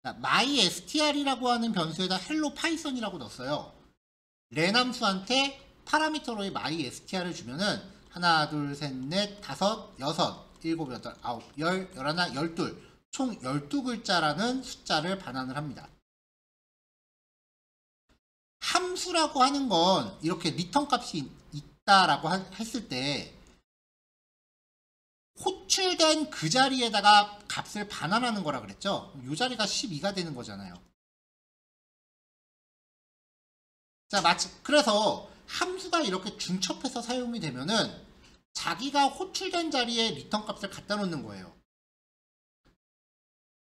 mystr이라고 하는 변수에다 hello python이라고 넣었어요. 렌 함수한테 파라미터로의 mystr을 주면은 하나, 둘, 셋, 넷, 다섯, 여섯, 일곱, 여덟, 아홉, 열, 열하나, 열둘, 총 12글자라는 숫자를 반환을 합니다. 함수라고 하는 건 이렇게 리턴 값이 있다라고 했을 때 호출된 그 자리에다가 값을 반환하는 거라 그랬죠. 이 자리가 12가 되는 거잖아요. 자, 그래서 함수가 이렇게 중첩해서 사용이 되면은 자기가 호출된 자리에 리턴 값을 갖다 놓는 거예요.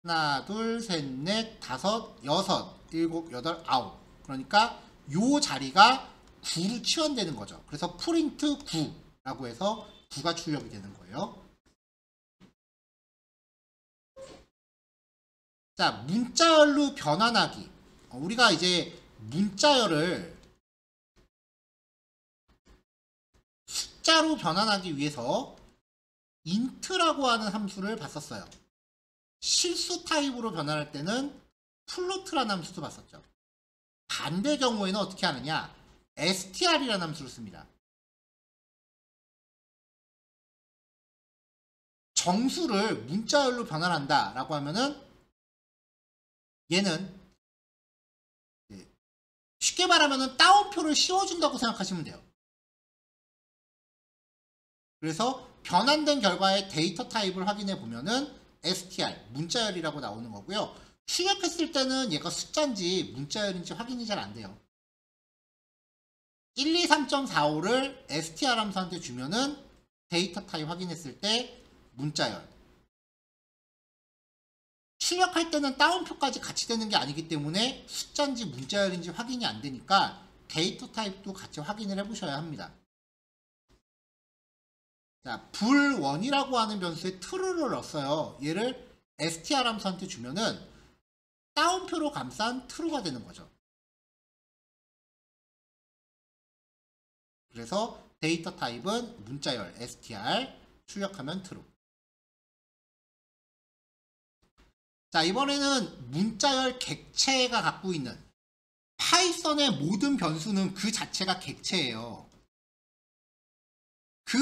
하나, 둘, 셋, 넷, 다섯, 여섯, 일곱, 여덟, 아홉. 그러니까 요 자리가 9로 치환되는 거죠. 그래서 프린트 9라고 해서 9가 출력이 되는 거예요. 자, 문자열로 변환하기. 우리가 이제 문자열을 숫자로 변환하기 위해서 int라고 하는 함수를 봤었어요. 실수 타입으로 변환할 때는 플로트라는 함수도 봤었죠. 반대 경우에는 어떻게 하느냐? str이라는 함수를 씁니다. 정수를 문자열로 변환한다 라고 하면은 얘는 쉽게 말하면은 따옴표를 씌워준다고 생각하시면 돼요. 그래서 변환된 결과의 데이터 타입을 확인해 보면은 str, 문자열이라고 나오는 거고요. 출력했을 때는 얘가 숫자인지 문자열인지 확인이 잘 안 돼요. 123.45를 str 함수한테 주면은 데이터 타입 확인했을 때 문자열. 출력할 때는 따옴표까지 같이 되는 게 아니기 때문에 숫자인지 문자열인지 확인이 안 되니까 데이터 타입도 같이 확인을 해 보셔야 합니다. 자, 불1이라고 하는 변수에 true를 넣었어요. 얘를 str 함수한테 주면은 따옴표로 감싼 true가 되는 거죠. 그래서 데이터 타입은 문자열 str, 출력하면 true. 자, 이번에는 문자열 객체가 갖고 있는 파이썬의 모든 변수는 그 자체가 객체예요. 그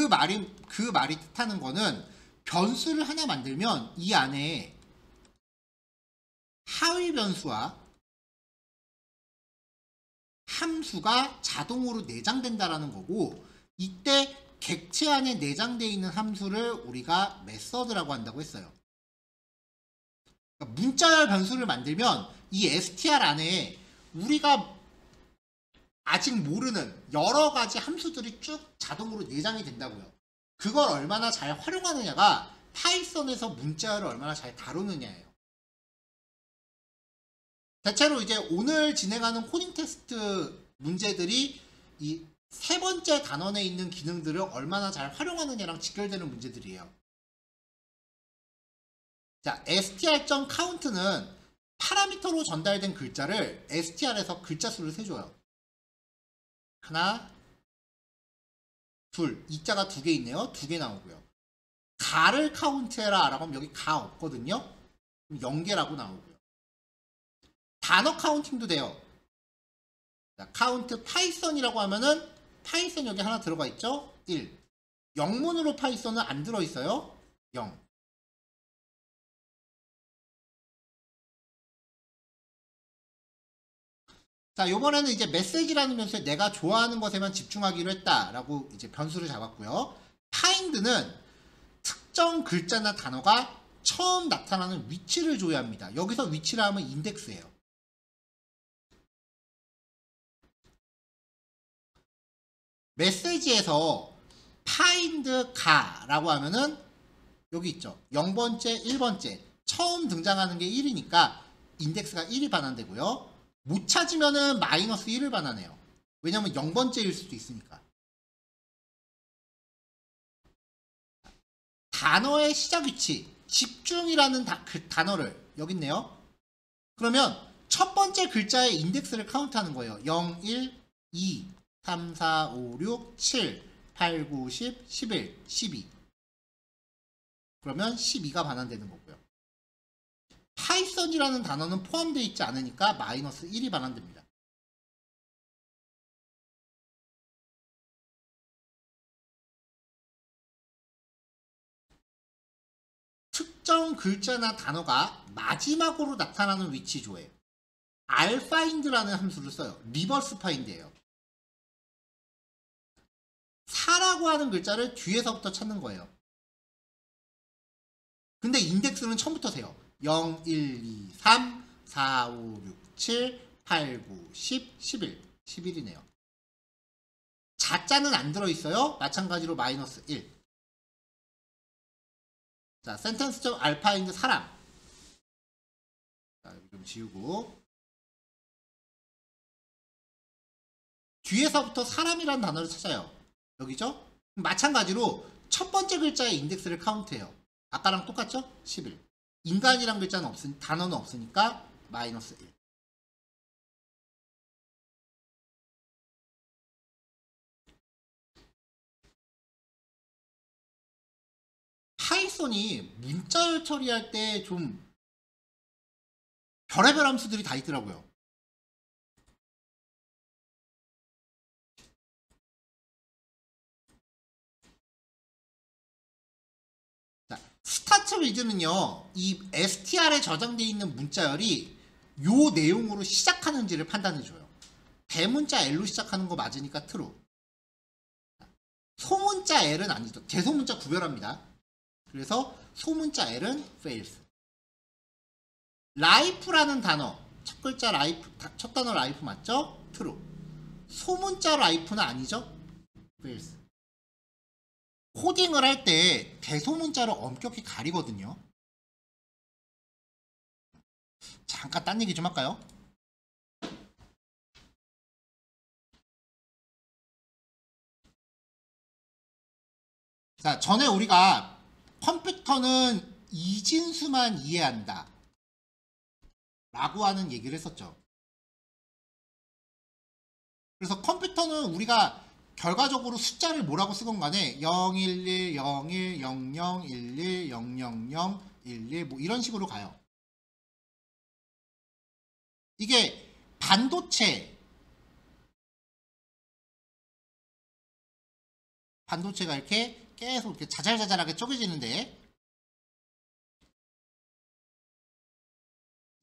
말이 뜻하는 거는 변수를 하나 만들면 이 안에 하위 변수와 함수가 자동으로 내장된다라는 거고, 이때 객체 안에 내장되어 있는 함수를 우리가 메서드라고 한다고 했어요. 그러니까 문자열 변수를 만들면 이 str 안에 우리가 아직 모르는 여러 가지 함수들이 쭉 자동으로 내장이 된다고요. 그걸 얼마나 잘 활용하느냐가 파이썬에서 문자를 얼마나 잘 다루느냐예요. 대체로 이제 오늘 진행하는 코딩 테스트 문제들이 이 세 번째 단원에 있는 기능들을 얼마나 잘 활용하느냐랑 직결되는 문제들이에요. 자, str.count는 파라미터로 전달된 글자를 str에서 글자 수를 세줘요. 하나, 둘, 이자가 두 개 있네요. 두 개 나오고요. 가를 카운트해라 라고 하면 여기 가 없거든요. 0개라고 나오고요. 단어 카운팅도 돼요. 자, 카운트 파이썬이라고 하면은 파이썬 여기 하나 들어가 있죠? 1. 영문으로 파이썬은 안 들어있어요. 0. 자, 요번에는 이제 메시지라는 변수에 내가 좋아하는 것에만 집중하기로 했다라고 이제 변수를 잡았고요. find는 특정 글자나 단어가 처음 나타나는 위치를 조회합니다. 여기서 위치라 하면 인덱스예요. 메시지에서 find 가라고 하면은 여기 있죠. 0번째, 1번째. 처음 등장하는 게 1이니까 인덱스가 1이 반환되고요. 못 찾으면은 마이너스 1을 반환해요. 왜냐면 0번째일 수도 있으니까. 단어의 시작 위치, 집중이라는 그 단어를 여기 있네요. 그러면 첫 번째 글자의 인덱스를 카운트하는 거예요. 0, 1, 2, 3, 4, 5, 6, 7, 8, 9, 10, 11, 12. 그러면 12가 반환되는 거고요. 파이썬이라는 단어는 포함되어 있지 않으니까 마이너스 1이 반환됩니다. 특정 글자나 단어가 마지막으로 나타나는 위치 조회. alfind라는 함수를 써요. 리버스 파인드예요. 4라고 하는 글자를 뒤에서부터 찾는 거예요. 근데 인덱스는 처음부터 세요. 0, 1, 2, 3, 4, 5, 6, 7, 8, 9, 10, 11. 11이네요. 자자는 안 들어있어요. 마찬가지로 마이너스 1. 자, 센텐스.alpha인드 사람. 자, 여기 좀 지우고. 뒤에서부터 사람이라는 단어를 찾아요. 여기죠? 마찬가지로 첫 번째 글자의 인덱스를 카운트해요. 아까랑 똑같죠? 11. 인간이란 글자는 단어는 없으니까 마이너스 1. 파이썬이 문자 처리할 때 좀 별의별 함수들이 다 있더라고요. 스타트 위드는요, 이 str에 저장되어 있는 문자열이 요 내용으로 시작하는지를 판단해줘요. 대문자 L로 시작하는 거 맞으니까 true. 소문자 L은 아니죠. 대소문자 구별합니다. 그래서 소문자 L은 fails. life라는 단어, 첫 글자 life, 첫 단어 life 맞죠? true. 소문자 life는 아니죠? fails. 코딩을 할 때 대소문자를 엄격히 가리거든요. 잠깐 딴 얘기 좀 할까요? 자, 전에 우리가 컴퓨터는 이진수만 이해한다 라고 하는 얘기를 했었죠. 그래서 컴퓨터는 우리가 결과적으로 숫자를 뭐라고 쓰건 간에 011, 01, 00, 11, 000, 11 뭐 이런 식으로 가요. 이게 반도체가 이렇게 계속 이렇게 자잘자잘하게 쪼개지는데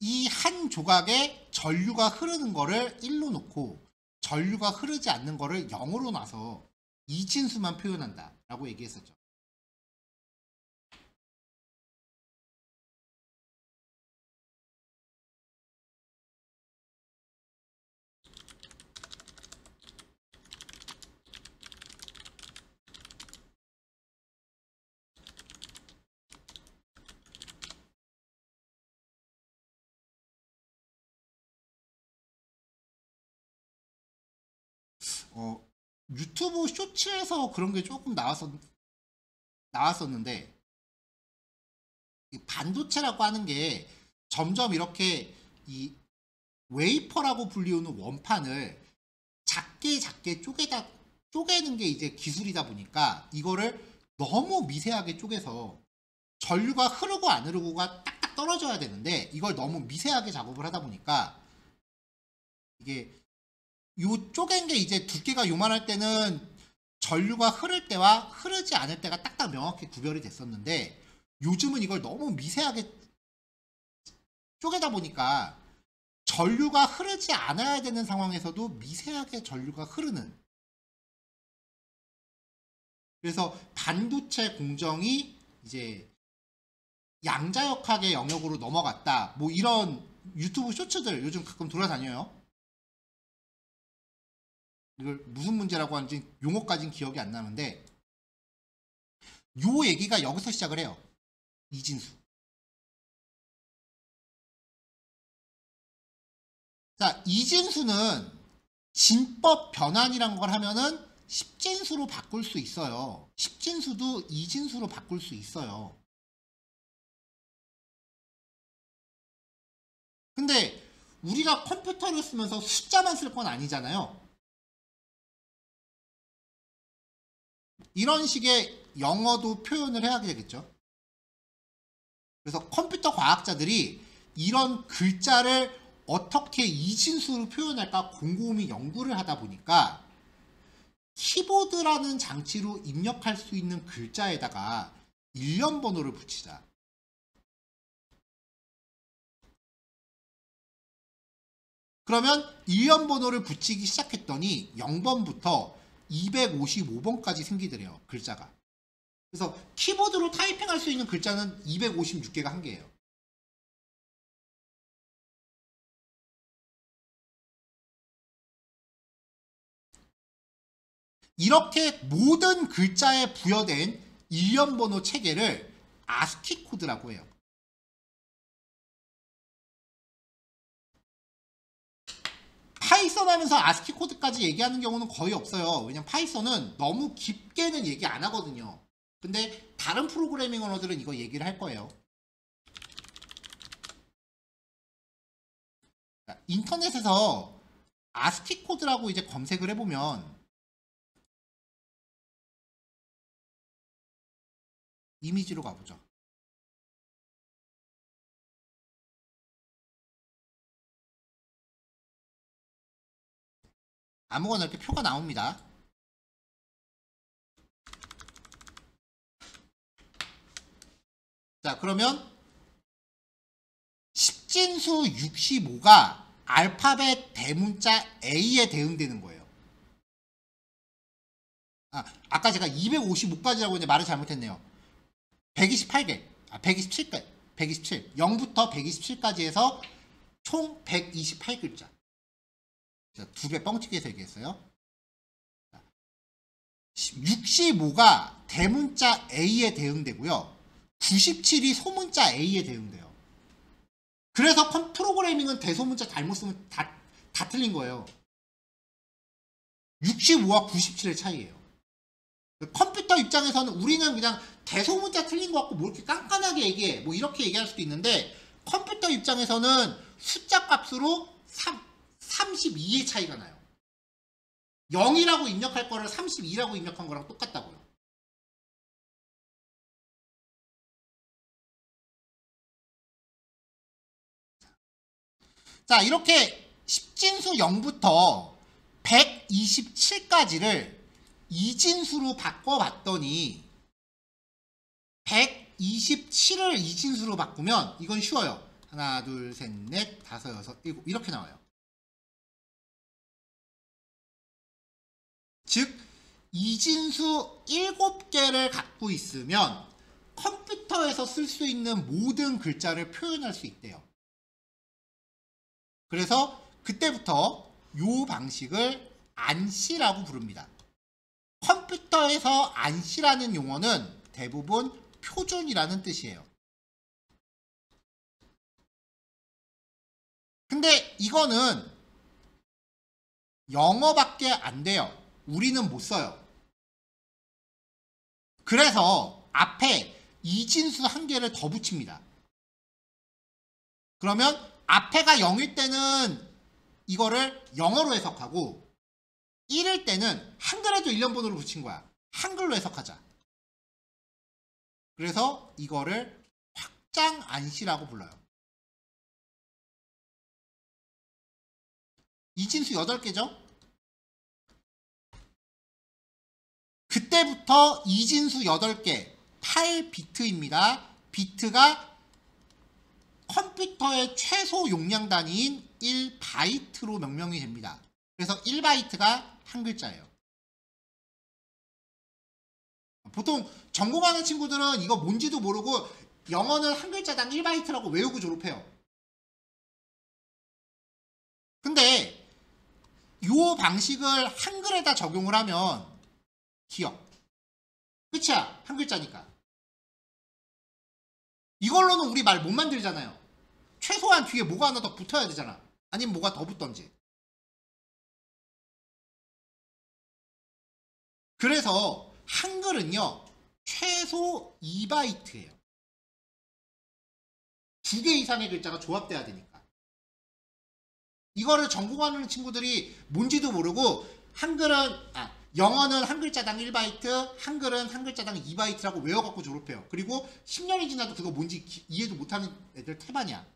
이 한 조각에 전류가 흐르는 거를 1로 놓고 전류가 흐르지 않는 거를 0으로 놔서 이진수만 표현한다 라고 얘기했었죠. 유튜브 쇼츠에서 그런 게 조금 나왔었는데, 이 반도체라고 하는 게 점점 이렇게 이 웨이퍼라고 불리우는 원판을 작게 쪼개는 게 이제 기술이다 보니까 이거를 너무 미세하게 쪼개서 전류가 흐르고 안 흐르고가 딱딱 떨어져야 되는데 이걸 너무 미세하게 작업을 하다 보니까 이게 요 쪼갠 게 이제 두께가 요만할 때는 전류가 흐를 때와 흐르지 않을 때가 딱딱 명확히 구별이 됐었는데, 요즘은 이걸 너무 미세하게 쪼개다 보니까 전류가 흐르지 않아야 되는 상황에서도 미세하게 전류가 흐르는, 그래서 반도체 공정이 이제 양자역학의 영역으로 넘어갔다, 뭐 이런 유튜브 쇼츠들 요즘 가끔 돌아다녀요. 이걸 무슨 문제라고 하는지 용어까지는 기억이 안 나는데, 요 얘기가 여기서 시작을 해요. 이진수. 자, 이진수는 진법 변환이란 걸 하면은 10진수로 바꿀 수 있어요. 10진수도 이진수로 바꿀 수 있어요. 근데 우리가 컴퓨터를 쓰면서 숫자만 쓸 건 아니잖아요. 이런 식의 영어도 표현을 해야 되겠죠. 그래서 컴퓨터 과학자들이 이런 글자를 어떻게 이진수로 표현할까 곰곰이 연구를 하다 보니까 키보드라는 장치로 입력할 수 있는 글자에다가 일련 번호를 붙이자. 그러면 일련 번호를 붙이기 시작했더니 0번부터 255번까지 생기더래요, 글자가. 그래서 키보드로 타이핑할 수 있는 글자는 256개가 한개예요. 이렇게 모든 글자에 부여된 일련 번호 체계를 아스키 코드라고 해요. 파이썬 하면서 아스키 코드까지 얘기하는 경우는 거의 없어요. 왜냐면 파이썬은 너무 깊게는 얘기 안 하거든요. 근데 다른 프로그래밍 언어들은 이거 얘기를 할 거예요. 인터넷에서 아스키 코드라고 이제 검색을 해보면 이미지로 가보죠. 아무거나 이렇게 표가 나옵니다. 자, 그러면 10진수 65가 알파벳 대문자 A에 대응되는 거예요. 아까 제가 255까지라고 이제 말을 잘못했네요. 128개, 127개, 127, 0부터 127까지 해서 총 128글자. 두 배 뻥튀기해서 얘기했어요. 65가 대문자 A에 대응되고요. 97이 소문자 A에 대응돼요. 그래서 프로그래밍은 대소문자 잘못 쓰면 다 틀린 거예요. 65와 97의 차이예요. 컴퓨터 입장에서는 우리는 그냥 대소문자 틀린 것 같고 뭐 이렇게 깐깐하게 얘기해, 뭐 이렇게 얘기할 수도 있는데, 컴퓨터 입장에서는 숫자 값으로 32의 차이가 나요. 0이라고 입력할 거를 32라고 입력한 거랑 똑같다고요. 자, 이렇게 10진수 0부터 127까지를 이진수로 바꿔봤더니 127을 이진수로 바꾸면 이건 쉬워요. 하나, 둘, 셋, 넷, 다섯, 여섯, 일곱 이렇게 나와요. 즉 이진수 7개를 갖고 있으면 컴퓨터에서 쓸 수 있는 모든 글자를 표현할 수 있대요. 그래서 그때부터 이 방식을 안시라고 부릅니다. 컴퓨터에서 안시라는 용어는 대부분 표준이라는 뜻이에요. 근데 이거는 영어밖에 안 돼요. 우리는 못 써요. 그래서 앞에 이진수 한 개를 더 붙입니다. 그러면 앞에가 0일 때는 이거를 영어로 해석하고 1일 때는 한글에도 일련번호를 붙인 거야. 한글로 해석하자. 그래서 이거를 확장안시라고 불러요. 이진수 8개죠? 그때부터 이진수 8개 8비트입니다. 비트가 컴퓨터의 최소 용량 단위인 1바이트로 명명이 됩니다. 그래서 1바이트가 한 글자예요. 보통 전공하는 친구들은 이거 뭔지도 모르고 영어는 한 글자당 1바이트라고 외우고 졸업해요. 근데 이 방식을 한글에다 적용을 하면 기억. 끝이야. 한 글자니까. 이걸로는 우리 말 못 만들잖아요. 최소한 뒤에 뭐가 하나 더 붙어야 되잖아. 아니면 뭐가 더 붙던지. 그래서 한글은요. 최소 2바이트예요. 2개 이상의 글자가 조합돼야 되니까. 이거를 전공하는 친구들이 뭔지도 모르고 영어는 한 글자당 1바이트, 한글은 한 글자당 2바이트라고 외워갖고 졸업해요. 그리고 10년이 지나도 그거 뭔지 이해도 못하는 애들 태반이야.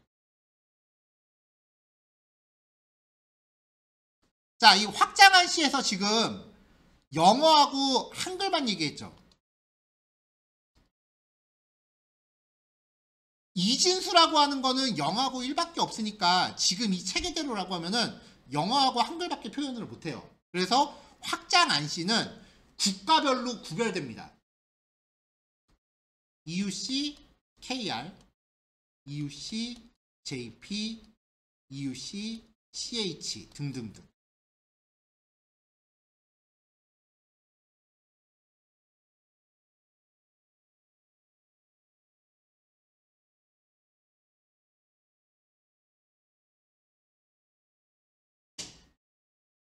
자, 이 확장한 시에서 지금 영어하고 한글만 얘기했죠. 이진수라고 하는 거는 영어하고 1밖에 없으니까 지금 이 체계대로라고 하면은 영어하고 한글밖에 표현을 못해요. 그래서 확장안시는 국가별로 구별됩니다. EUC, KR, EUC, JP, EUC, CH 등등등.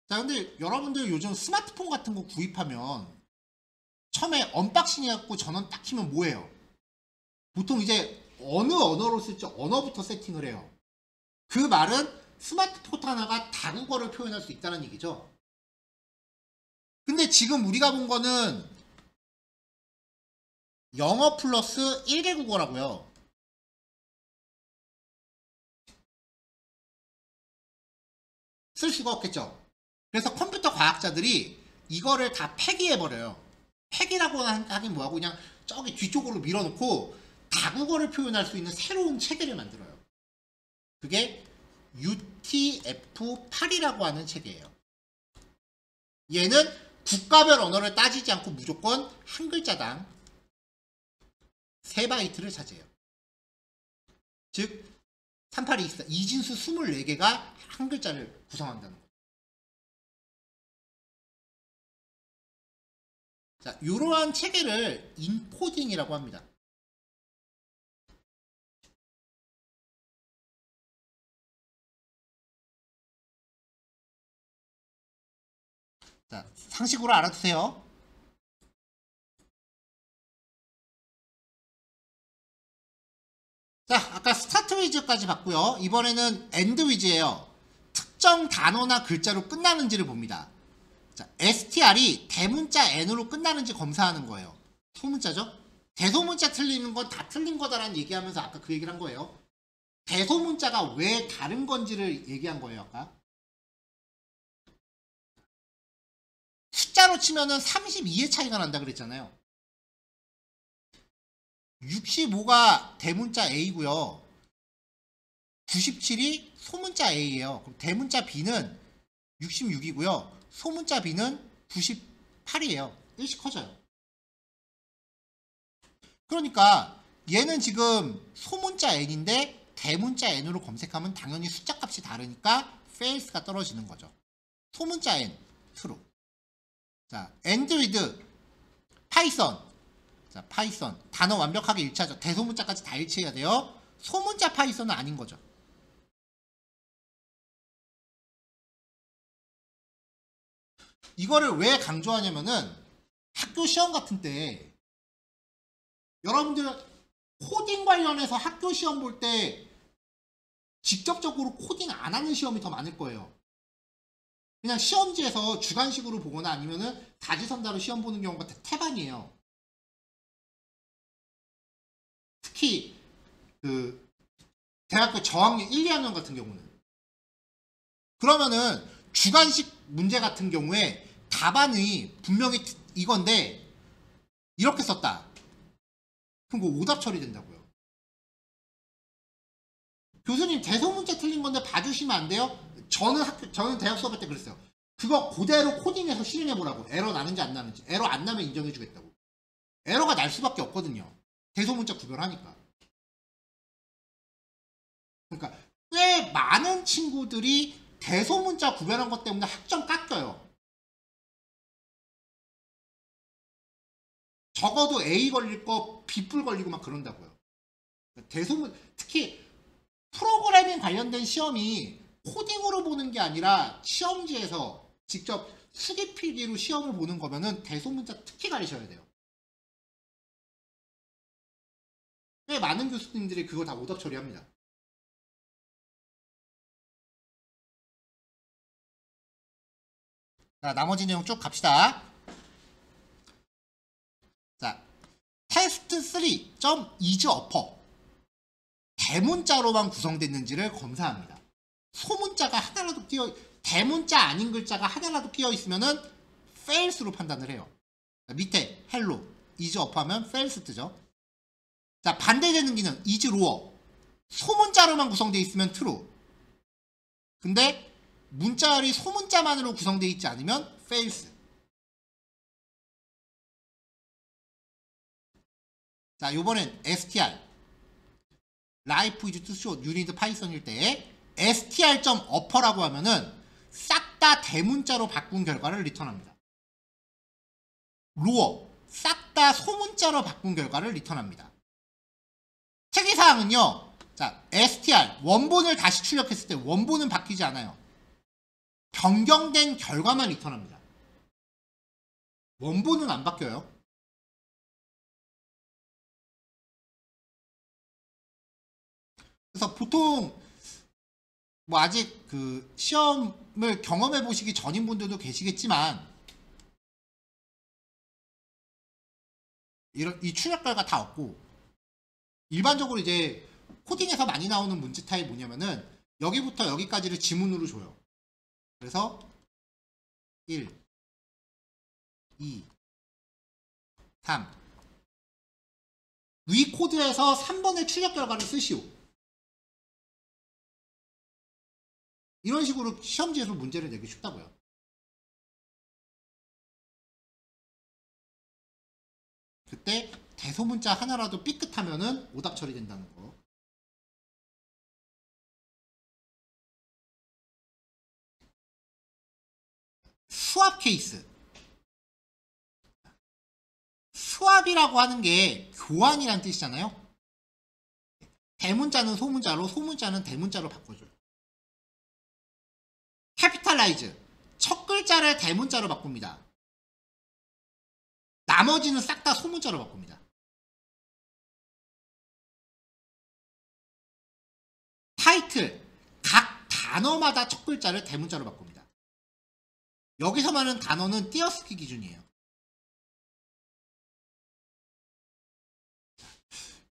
자, 근데 여러분들 요즘 스마트폰 같은 거 구입하면 처음에 언박싱 해갖고 전원 딱 키면 뭐예요? 보통 이제 어느 언어로 쓸지 언어부터 세팅을 해요. 그 말은 스마트폰 하나가 다국어를 표현할 수 있다는 얘기죠. 근데 지금 우리가 본 거는 영어 플러스 1개 국어라고요. 쓸 수가 없겠죠. 그래서 컴퓨터 과학자들이 이거를 다 폐기해버려요. 폐기라고 하긴 뭐하고 그냥 저기 뒤쪽으로 밀어놓고 다국어를 표현할 수 있는 새로운 체계를 만들어요. 그게 UTF-8이라고 하는 체계예요. 얘는 국가별 언어를 따지지 않고 무조건 한 글자당 3바이트를 차지해요. 즉 3824, 이진수 24개가 한 글자를 구성한다는 거예요. 자, 이러한 체계를 인코딩이라고 합니다. 자, 상식으로 알아두세요. 자, 아까 스타트 위즈까지 봤고요. 이번에는 엔드 위즈예요. 특정 단어나 글자로 끝나는지를 봅니다. 자, str이 대문자 n으로 끝나는지 검사하는 거예요. 소문자죠? 대소문자 틀리는 건 다 틀린 거다라는 얘기하면서 아까 그 얘기를 한 거예요. 대소문자가 왜 다른 건지를 얘기한 거예요, 아까. 숫자로 치면은 32의 차이가 난다 그랬잖아요. 65가 대문자 A고요. 97이 소문자 A예요. 그럼 대문자 B는 66이고요. 소문자 B는 98이에요. 1씩 커져요. 그러니까 얘는 지금 소문자 N인데 대문자 N으로 검색하면 당연히 숫자 값이 다르니까 fails가 떨어지는 거죠. 소문자 N, true. 자, end with 파이썬. 자, 파이썬. 단어 완벽하게 일치하죠. 대소문자까지 다 일치해야 돼요. 소문자 파이썬은 아닌 거죠. 이거를 왜 강조하냐면은 학교 시험 같은 때 여러분들 코딩 관련해서 학교 시험 볼 때 직접적으로 코딩 안 하는 시험이 더 많을 거예요. 그냥 시험지에서 주관식으로 보거나 아니면은 다지선다로 시험 보는 경우가 태반이에요. 특히 그 대학교 저학년 1, 2학년 같은 경우는. 그러면은 주관식 문제 같은 경우에 답안이 분명히 이건데 이렇게 썼다. 그럼 그거 오답 처리된다고요. 교수님 대소문제 틀린 건데 봐주시면 안 돼요? 저는 대학 수업할 때 그랬어요. 그거 그대로 코딩해서 실행해보라고. 에러 나는지 안 나는지. 에러 안 나면 인정해주겠다고. 에러가 날 수밖에 없거든요. 대소문자 구별하니까. 그러니까 꽤 많은 친구들이 대소문자 구별한 것 때문에 학점 깎여요. 적어도 A 걸릴 거 B뿔 걸리고 막 그런다고요. 특히 프로그래밍 관련된 시험이 코딩으로 보는 게 아니라 시험지에서 직접 수기 필기로 시험을 보는 거면은 대소문자 특히 가리셔야 돼요. 꽤 많은 교수님들이 그거 다 오답 처리합니다. 자, 나머지 내용 쭉 갑시다. 자, 테스트 3.is upper 대문자로만 구성됐는지를 검사합니다. 소문자가 하나라도 대문자 아닌 글자가 하나라도 끼어 있으면은 fails로 판단을 해요. 자, 밑에 hello, is up 하면 fails 뜨죠. 자, 반대되는 기능 is lower 소문자로만 구성되어 있으면 true. 근데 문자열이 소문자만으로 구성되어 있지 않으면 fails. 자, 요번엔 str life is too short, you need python일 때 str.upper라고 하면은 싹 다 대문자로 바꾼 결과를 리턴합니다. lower 싹 다 소문자로 바꾼 결과를 리턴합니다. 특이사항은요. 자, str 원본을 다시 출력했을 때 원본은 바뀌지 않아요. 변경된 결과만 리턴합니다. 원본은 안 바뀌어요. 그래서 보통 뭐 아직 그 시험을 경험해 보시기 전인 분들도 계시겠지만 이 출력 결과 다 없고 일반적으로 이제 코딩에서 많이 나오는 문제 타입이 뭐냐면은 여기부터 여기까지를 지문으로 줘요. 그래서 1, 2, 3 위 코드에서 3번의 출력 결과를 쓰시오. 이런 식으로 시험지에서 문제를 내기 쉽다고요. 그때 대소문자 하나라도 삐끗하면은 오답 처리된다는 거. 수압 케이스. 수압이라고 하는 게 교환이란 뜻이잖아요. 대문자는 소문자로, 소문자는 대문자로 바꿔줘요. 캐피탈라이즈. 첫 글자를 대문자로 바꿉니다. 나머지는 싹 다 소문자로 바꿉니다. 타이틀. 각 단어마다 첫 글자를 대문자로 바꿉니다. 여기서 말하는 단어는 띄어쓰기 기준이에요.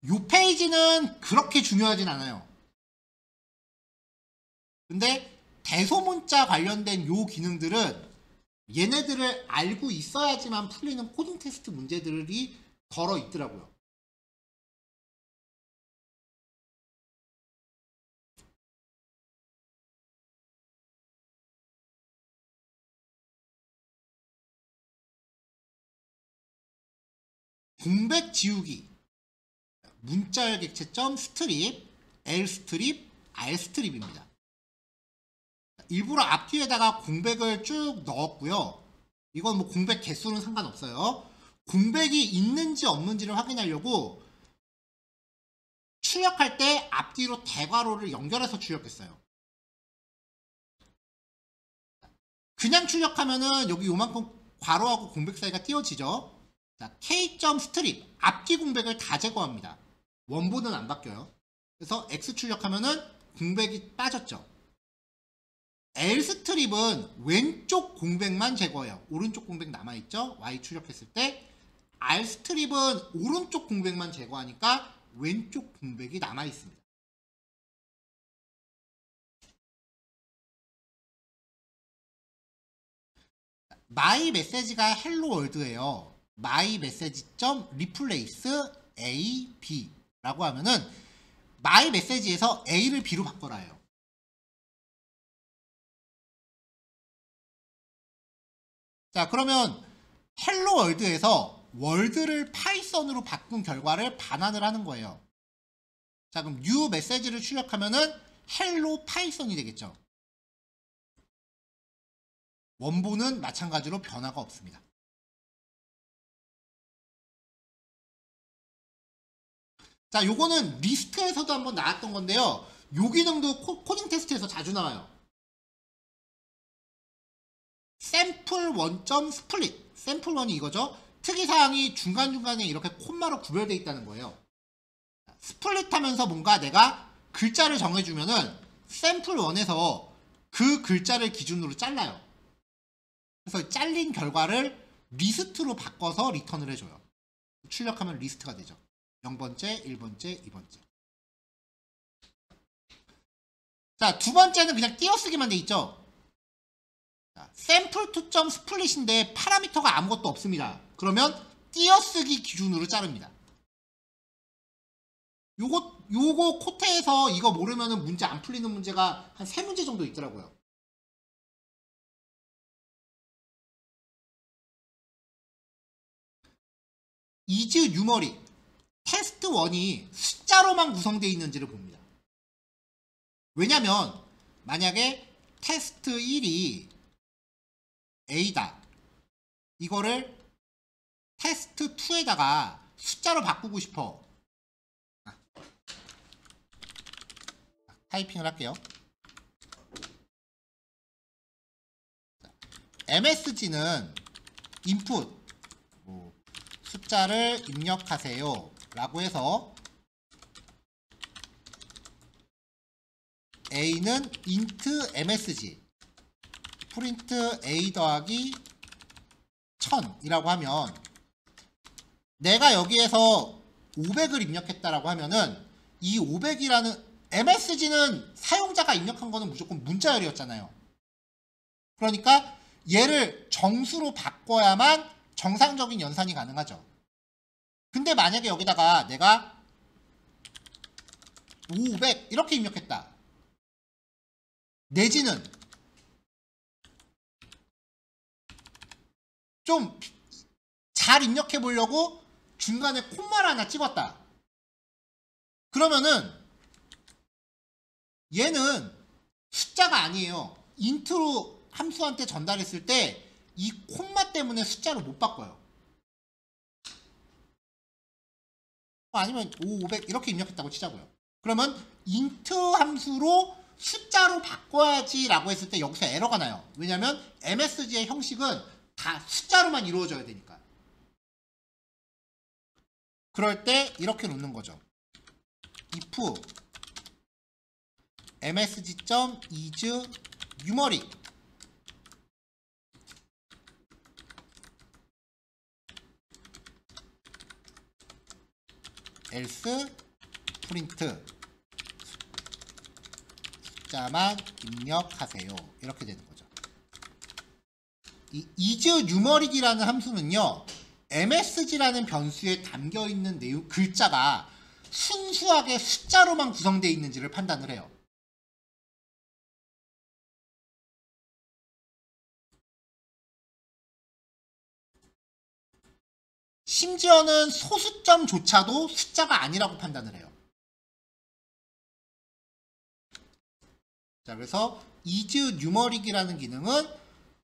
이 페이지는 그렇게 중요하진 않아요. 근데 대소문자 관련된 요 기능들은 얘네들을 알고 있어야지만 풀리는 코딩 테스트 문제들이 걸어 있더라고요. 공백 지우기. 문자열 객체점 스트립, L 스트립, R 스트립입니다. 일부러 앞뒤에다가 공백을 쭉 넣었고요. 이건 뭐 공백 개수는 상관없어요. 공백이 있는지 없는지를 확인하려고 출력할 때 앞뒤로 대괄호를 연결해서 출력했어요. 그냥 출력하면은 여기 요만큼 괄호하고 공백 사이가 띄어지죠. 자, K.strip 앞뒤 공백을 다 제거합니다. 원본은 안 바뀌어요. 그래서 X 출력하면은 공백이 빠졌죠. L스트립은 왼쪽 공백만 제거해요. 오른쪽 공백 남아있죠. Y 출력했을 때 R스트립은 오른쪽 공백만 제거하니까 왼쪽 공백이 남아있습니다. my 메시지가 헬로 월드예요. my 메시지.replace a b 라고 하면은 my 메시지에서 a를 b로 바꿔라요. 자, 그러면 헬로 월드에서 월드를 파이썬으로 바꾼 결과를 반환을 하는 거예요. 자, 그럼 new 메시지를 출력하면은 헬로 파이썬이 되겠죠. 원본은 마찬가지로 변화가 없습니다. 자, 요거는 리스트에서도 한번 나왔던 건데요. 요 기능도 코딩 테스트에서 자주 나와요. sample1.split sample1이 이거죠. 특이사항이 중간중간에 이렇게 콤마로 구별되어 있다는 거예요. 스플릿 하면서 뭔가 내가 글자를 정해주면은 sample1에서 그 글자를 기준으로 잘라요. 그래서 잘린 결과를 리스트로 바꿔서 리턴을 해줘요. 출력하면 리스트가 되죠. 0번째, 1번째, 2번째. 자, 두 번째는 그냥 띄어쓰기만 돼 있죠. sample2.split인데 파라미터가 아무것도 없습니다. 그러면 띄어쓰기 기준으로 자릅니다. 요거 코테에서 이거 모르면은 문제 안 풀리는 문제가 한 3문제 정도 있더라고요. is numeric 테스트 1이 숫자로만 구성되어 있는지를 봅니다. 왜냐면 만약에 테스트 1이 A다. 이거를 테스트 2에다가 숫자로 바꾸고 싶어. 타이핑을 할게요. MSG는 input 숫자를 입력하세요 라고 해서 A는 int MSG print A 더하기 1000이라고 하면 내가 여기에서 500을 입력했다라고 하면은 이 500이라는 MSG는 사용자가 입력한 거는 무조건 문자열이었잖아요. 그러니까 얘를 정수로 바꿔야만 정상적인 연산이 가능하죠. 근데 만약에 여기다가 내가 500 이렇게 입력했다. 내지는 좀 잘 입력해 보려고 중간에 콤마를 하나 찍었다. 그러면은 얘는 숫자가 아니에요. 인트로 함수한테 전달했을 때 이 콤마 때문에 숫자를 못 바꿔요. 아니면 500 이렇게 입력했다고 치자고요. 그러면 int 함수로 숫자로 바꿔야지 라고 했을 때 여기서 에러가 나요. 왜냐면 MSG의 형식은 다 숫자로만 이루어져야 되니까. 그럴 때 이렇게 놓는 거죠. if msg.is numeric else print 숫자만 입력하세요. 이렇게 되는 거죠. 이 is numeric이라는 함수는요. MSG라는 변수에 담겨있는 내용, 글자가 순수하게 숫자로만 구성되어 있는지를 판단을 해요. 심지어는 소수점조차도 숫자가 아니라고 판단을 해요. 자, 그래서 is numeric이라는 기능은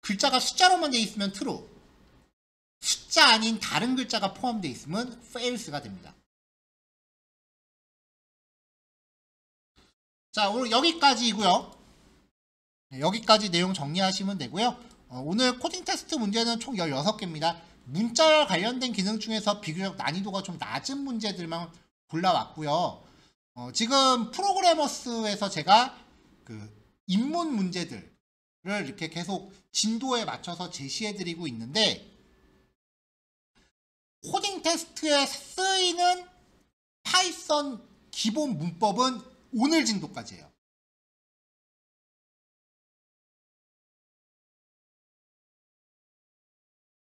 글자가 숫자로만 되어 있으면 true, 숫자 아닌 다른 글자가 포함되어 있으면 false가 됩니다. 자, 오늘 여기까지이고요. 여기까지 내용 정리하시면 되고요. 오늘 코딩 테스트 문제는 총 16개입니다. 문자 관련된 기능 중에서 비교적 난이도가 좀 낮은 문제들만 골라왔고요. 지금 프로그래머스에서 제가 그 입문 문제들을 이렇게 계속 진도에 맞춰서 제시해드리고 있는데, 코딩 테스트에 쓰이는 파이썬 기본 문법은 오늘 진도까지예요.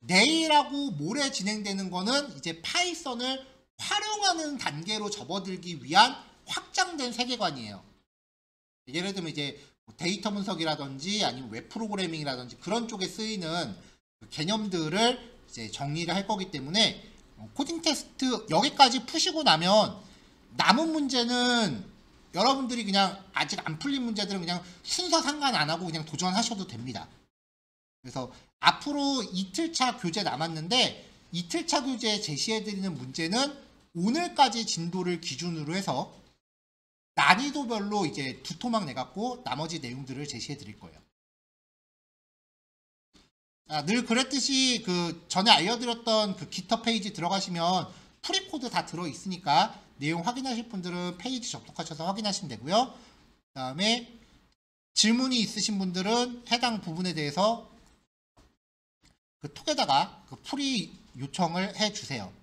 내일하고 모레 진행되는 거는 이제 파이썬을 활용하는 단계로 접어들기 위한 확장된 세계관이에요. 예를 들면 이제 데이터 분석이라든지 아니면 웹 프로그래밍이라든지 그런 쪽에 쓰이는 개념들을 이제 정리를 할 거기 때문에 코딩 테스트 여기까지 푸시고 나면 남은 문제는 여러분들이 그냥 아직 안 풀린 문제들은 그냥 순서 상관 안 하고 그냥 도전하셔도 됩니다. 그래서 앞으로 이틀차 교재 남았는데, 이틀차 교재에 제시해드리는 문제는 오늘까지 진도를 기준으로 해서 난이도별로 이제 두 토막 내갖고 나머지 내용들을 제시해드릴 거예요. 늘 그랬듯이 그 전에 알려드렸던 그 깃허브 페이지 들어가시면 프리코드 다 들어있으니까 내용 확인하실 분들은 페이지 접속하셔서 확인하시면 되고요. 그 다음에 질문이 있으신 분들은 해당 부분에 대해서 그 톡에다가 그 풀이 요청을 해주세요.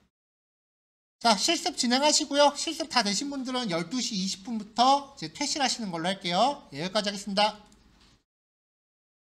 자, 실습 진행하시고요. 실습 다 되신 분들은 12시 20분부터 이제 퇴실하시는 걸로 할게요. 예, 여기까지 하겠습니다.